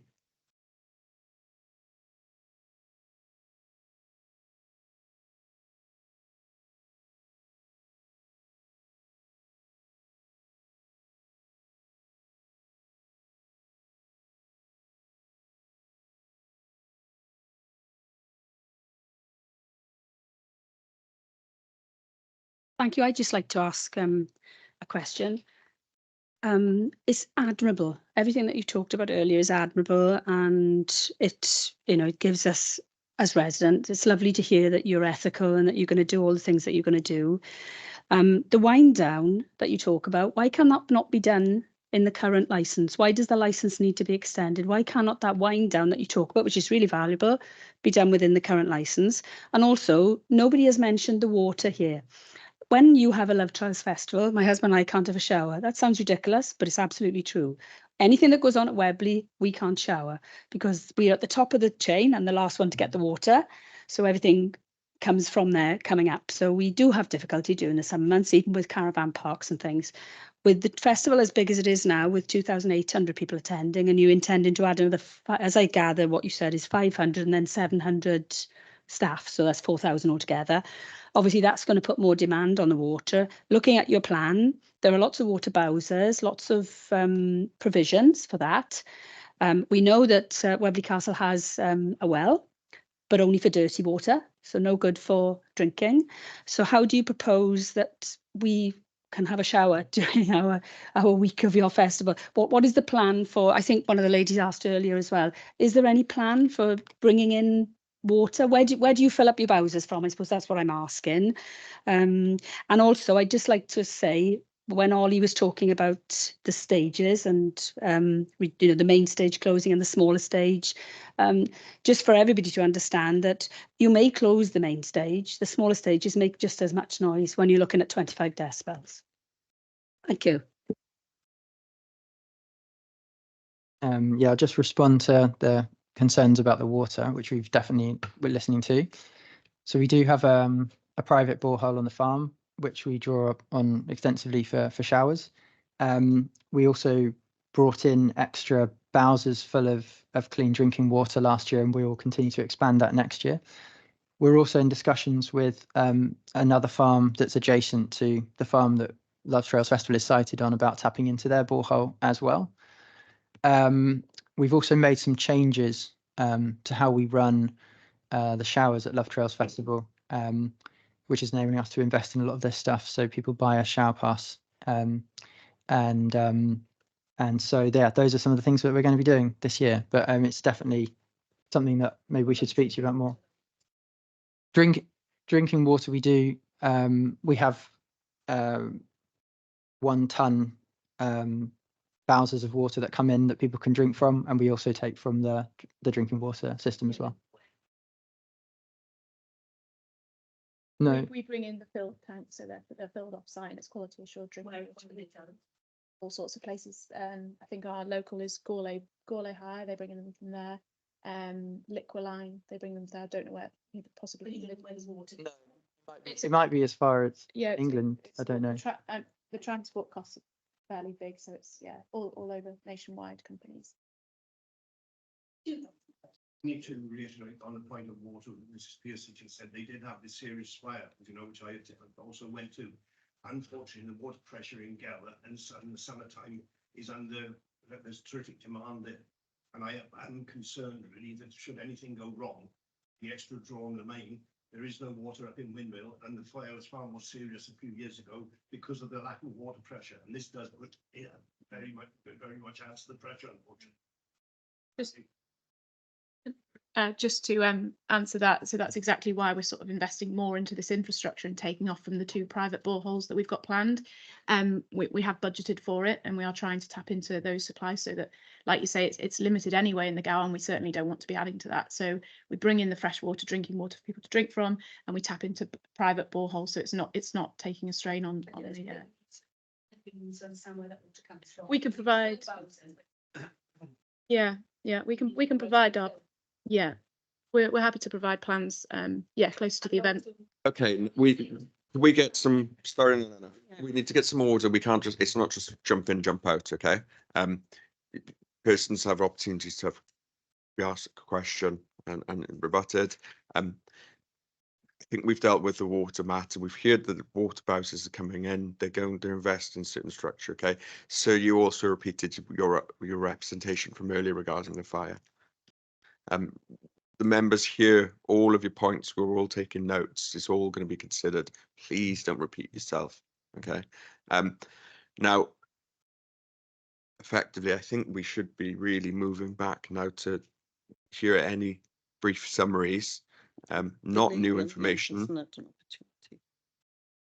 Thank you. I'd just like to ask a question. It's admirable. Everything that you talked about earlier is admirable, and it gives us as residents, it's lovely to hear that you're ethical and that you're going to do all the things that you're going to do. The wind down that you talk about, why can that not be done in the current license? Why does the license need to be extended? Why cannot that wind down that you talk about, which is really valuable, be done within the current license? And also, nobody has mentioned the water here. When you have a Love Trails Festival, my husband and I can't have a shower. That sounds ridiculous, but it's absolutely true. Anything that goes on at Webley, we can't shower because we're at the top of the chain and the last one to get the water. So everything comes from there coming up. So we do have difficulty during the summer months, even with caravan parks and things. With the festival as big as it is now, with 2,800 people attending, and you intending to add another, as I gather, what you said is 500 and then 700 staff. So that's 4,000 altogether. Obviously, that's going to put more demand on the water. Looking at your plan, there are lots of water bowsers, lots of provisions for that. We know that Webley Castle has a well, but only for dirty water, so no good for drinking. So how do you propose that we can have a shower during our week of your festival? What is the plan for, I think one of the ladies asked earlier as well, is there any plan for bringing in water? Where do you fill up your bowsers from? I suppose that's what I'm asking. And also, I'd just like to say, when Ollie was talking about the stages and the main stage closing and the smaller stage, just for everybody to understand that you may close the main stage, the smaller stages make just as much noise when you're looking at 25 decibels. Thank you. Yeah, I'll just respond to the concerns about the water, which we're listening to. So we do have a private borehole on the farm, which we draw on extensively for showers. We also brought in extra bowsers full of clean drinking water last year, and we will continue to expand that next year. We're also in discussions with another farm that's adjacent to the farm that Love Trails Festival is sited on about tapping into their borehole as well. We've also made some changes to how we run the showers at Love Trails Festival, which is enabling us to invest in a lot of this stuff. So people buy a shower pass, and so yeah, those are some of the things that we're going to be doing this year. But it's definitely something that maybe we should speak to you about more. Drinking water, we do. We have 1 ton bowsers of water that come in that people can drink from, and we also take from the drinking water system as well. No, We bring in the filled tanks, so they're filled off site, and it's quality assured drinking water. All sorts of places. I think our local is Gourlay High. They bring them from there. Liquiline, they bring them there. I don't know where, possibly. it might be as far as Yeah, England. I don't know. The transport costs are fairly big, so it's all over nationwide companies. Need to reiterate on the point of water, Mrs. Pearson just said they did have this serious fire, which I also went to. Unfortunately, the water pressure in Gower and in the summertime is there's terrific demand there. And I am concerned really that should anything go wrong, the extra draw on the main, there is no water up in Windmill, and the fire was far more serious a few years ago because of the lack of water pressure. And this does put very much adds to the pressure, unfortunately. Just to answer that, so that's exactly why we're sort of investing more into this infrastructure and taking off from the 2 private boreholes that we've got planned. We have budgeted for it, and we are trying to tap into those supplies so that, like you say, it's limited anyway in the Gower, and we certainly don't want to be adding to that. So we bring in the fresh water, drinking water for people to drink from, and we tap into private boreholes, so it's not taking a strain on the. We can provide. Yeah, we can provide our. Yeah, we're happy to provide plans. Closer to the event. Okay, we get some. Sorry, no. We need to get some order. We can't just. It's not just jump in, jump out. Okay. Persons have opportunities to be asked a question and rebutted. I think we've dealt with the water matter. We've heard that the water bowsers are coming in. They're going to invest in certain structure. Okay. So you also repeated your representation from earlier regarding the fire. The members hear all of your points. We're all taking notes. It's all going to be considered. Please don't repeat yourself. Okay. Now, effectively, I think we should be really moving back now to hear any brief summaries, not new information.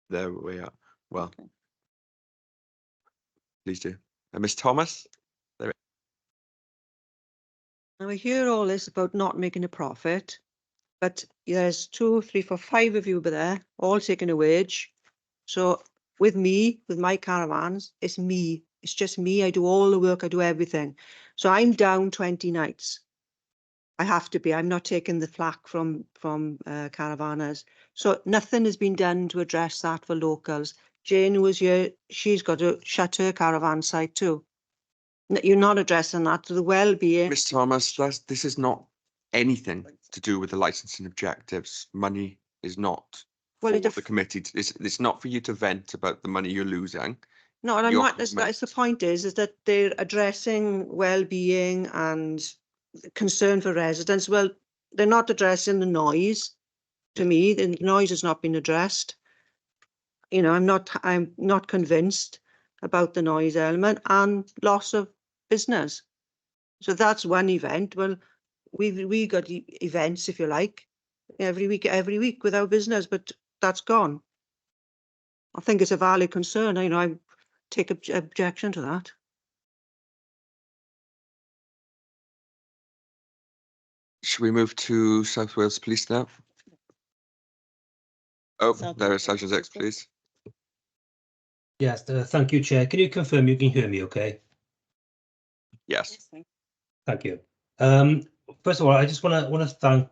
There we are. Well, okay. Please do. Ms. Thomas. Now I hear all this about not making a profit, but there's 2, 3, 4, 5 of you over there, all taking a wage. So with my caravans, it's me. It's just me. I do all the work. I do everything. So I'm down 20 nights. I have to be. I'm not taking the flak from caravanners. So nothing has been done to address that for locals. Jane, who was here, she's got to shut her caravan site too. You're not addressing that to the well-being. Ms. Thomas, this is not anything to do with the licensing objectives. Money is not for the committee. It's not for you to vent about the money you're losing. No, and I'm not. That's the point. Is that they're addressing well-being and concern for residents. Well, they're not addressing the noise. To me, the noise has not been addressed. I'm not convinced about the noise element and loss of business. So that's one event. Well, we got events, if you like, every week with our business, but that's gone. I think it's a valid concern. take objection to that. Should we move to South Wales Police now? Oh, there is Sergeant Dix, please. Yes, thank you, Chair. Can you confirm you can hear me okay? Yes. Thank you. First of all, I just want to thank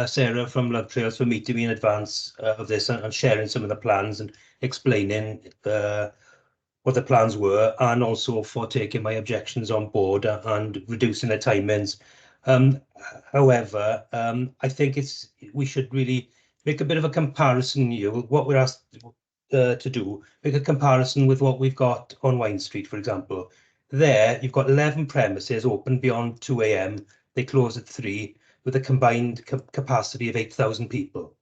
Sarah from Love Trails for meeting me in advance of this and sharing some of the plans and explaining what the plans were, and also for taking my objections on board and reducing the timings. However, I think we should really make a bit of a comparison here with what we're asked to do, make a comparison with what we've got on Wine Street, for example. There, you've got 11 premises open beyond 2 AM. They close at 3 with a combined capacity of 8,000 people.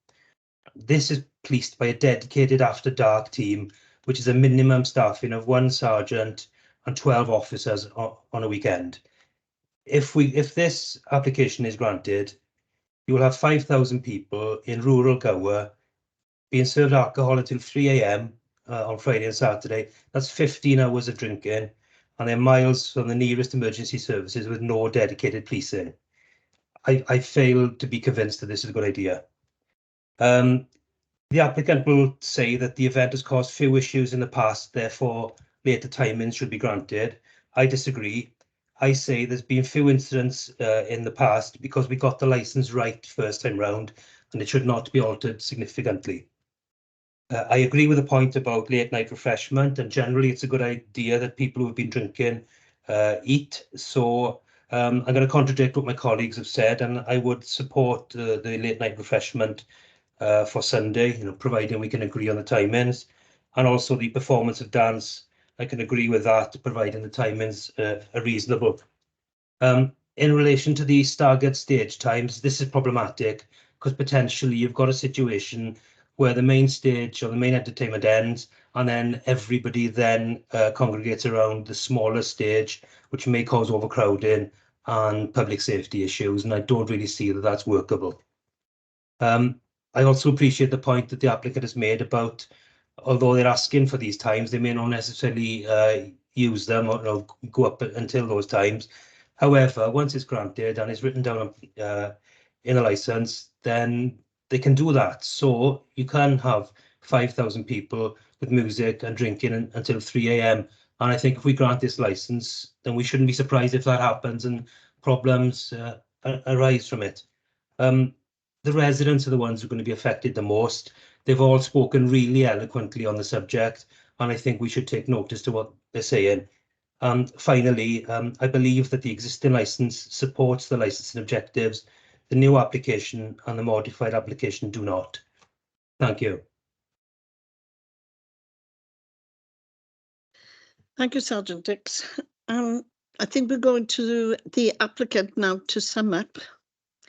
This is policed by a dedicated after dark team, which is a minimum staffing of 1 sergeant and 12 officers on a weekend. If this application is granted, you will have 5,000 people in rural Gower being served alcohol until 3 AM on Friday and Saturday. That's 15 hours of drinking, and they're miles from the nearest emergency services with no dedicated policing. I fail to be convinced that this is a good idea. The applicant will say that the event has caused few issues in the past, therefore later timings should be granted. I disagree. I say there's been few incidents in the past because we got the licence right first time round, and it should not be altered significantly. I agree with the point about late night refreshment, and generally it's a good idea that people who have been drinking eat. So I'm going to contradict what my colleagues have said, and I would support the late night refreshment for Sunday, providing we can agree on the timings, and also the performance of dance. I can agree with that, providing the timings are reasonable. In relation to the staggered stage times, this is problematic because potentially you've got a situation where the main stage or the main entertainment ends, and then everybody then congregates around the smaller stage, which may cause overcrowding and public safety issues, and I don't really see that that's workable. I also appreciate the point that the applicant has made about, although they're asking for these times, they may not necessarily use them or go up until those times. However, once it's granted and it's written down in a license, then they can do that. So you can have 5,000 people with music and drinking until 3 AM. And I think if we grant this license, then we shouldn't be surprised if that happens and problems arise from it. The residents are the ones who are going to be affected the most. They've all spoken really eloquently on the subject, and I think we should take notice to what they're saying. Finally, I believe that the existing licence supports the licensing objectives. The new application and the modified application do not. Thank you. Thank you, Sergeant Dix. I think we're going to the applicant now to sum up,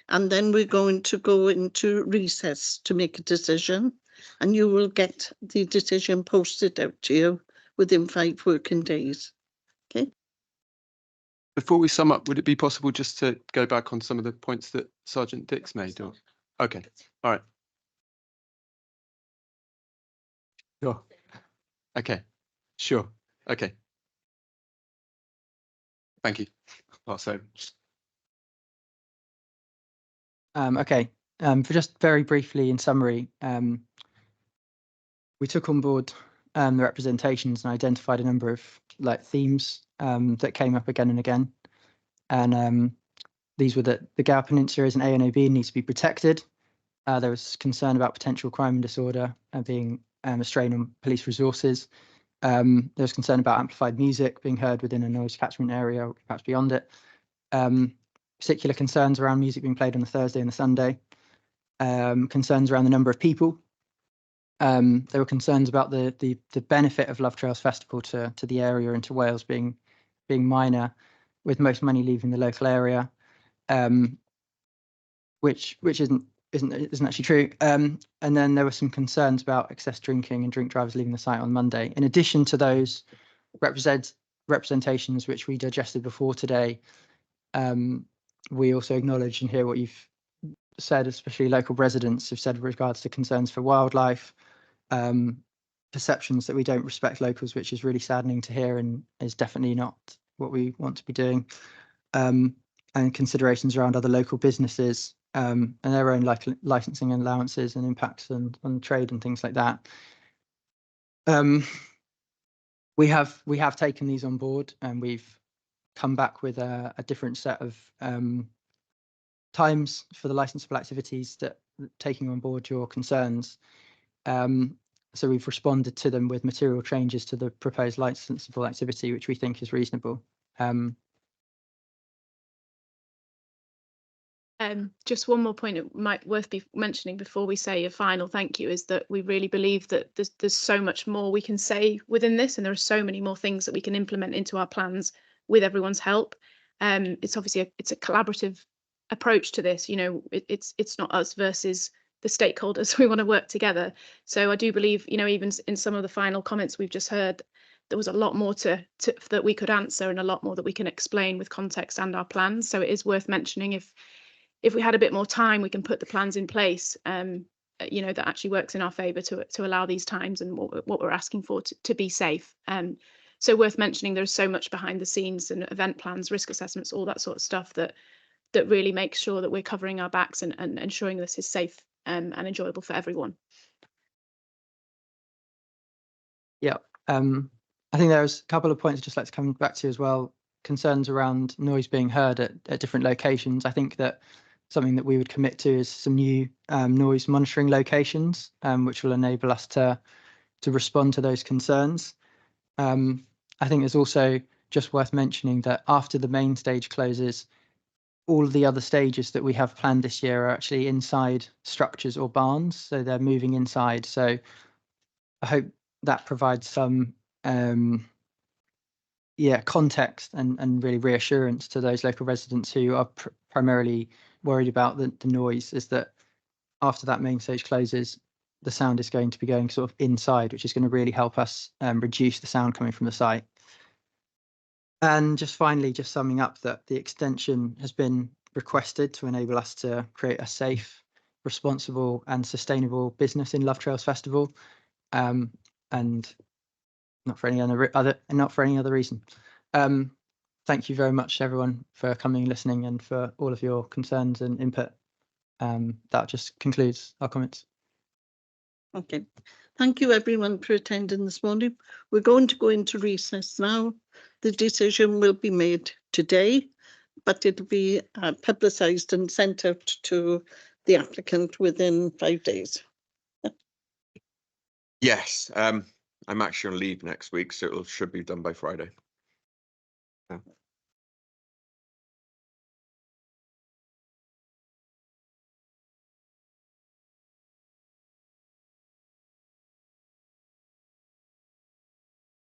and then we're going to go into recess to make a decision, and you will get the decision posted out to you within 5 working days. Okay. Before we sum up, would it be possible just to go back on some of the points that Sergeant Dix made? Or okay, all right. Sure. Okay. Sure. Okay. Thank you. Also. Okay. For just very briefly, in summary, we took on board the representations and identified a number of themes that came up again and again. And these were that the Gower Peninsula is an ANOB and needs to be protected. There was concern about potential crime and disorder being a strain on police resources. There was concern about amplified music being heard within a noise catchment area, or perhaps beyond it. Particular concerns around music being played on the Thursday and the Sunday. Concerns around the number of people. There were concerns about the benefit of Love Trails Festival to the area and to Wales being minor, with most money leaving the local area, which isn't actually true. And then there were some concerns about excess drinking and drink drivers leaving the site on Monday. In addition to those representations which we digested before today, we also acknowledge and hear what you've said, especially local residents have said with regards to concerns for wildlife, perceptions that we don't respect locals, which is really saddening to hear and is definitely not what we want to be doing. And considerations around other local businesses and their own licensing allowances and impacts on trade and things like that. We have taken these on board, and we've come back with a different set of times for the licensable activities, that taking on board your concerns. So we've responded to them with material changes to the proposed licensable activity, which we think is reasonable. Just one more point it might worth be mentioning before we say a final thank you is that we really believe that there's so much more we can say within this, and there are so many more things that we can implement into our plans with everyone's help. It's obviously it's a collaborative approach to this. You know, it's not us versus the stakeholders. We want to work together. So I do believe, you know, even in some of the final comments we've just heard, there was a lot more that we could answer, and a lot more that we can explain with context and our plans. So it is worth mentioning, if we had a bit more time, we can put the plans in place, you know, that actually works in our favour to allow these times and what we're asking for to be safe. So worth mentioning, there's so much behind the scenes and event plans, risk assessments, all that sort of stuff that really makes sure that we're covering our backs and ensuring this is safe and enjoyable for everyone. Yeah, I think there's a couple of points I'd just like to come back to as well. Concerns around noise being heard at different locations. I think that something that we would commit to is some new noise monitoring locations, which will enable us to respond to those concerns. I think it's also just worth mentioning that after the main stage closes, all of the other stages that we have planned this year are actually inside structures or barns, so they're moving inside. So I hope that provides some context and really reassurance to those local residents who are primarily worried about the noise, is that after that main stage closes, the sound is going to be going sort of inside, which is going to really help us reduce the sound coming from the site. And just finally, just summing up, that the extension has been requested to enable us to create a safe, responsible and sustainable business in Love Trails Festival, and not for any other reason. Thank you very much, everyone, for coming and listening, and for all of your concerns and input. That just concludes our comments. Okay, thank you everyone for attending this morning. We're going to go into recess now. The decision will be made today, but it'll be publicised and sent out to the applicant within 5 days. Yes, I'm actually on leave next week, so it should be done by Friday. Yeah.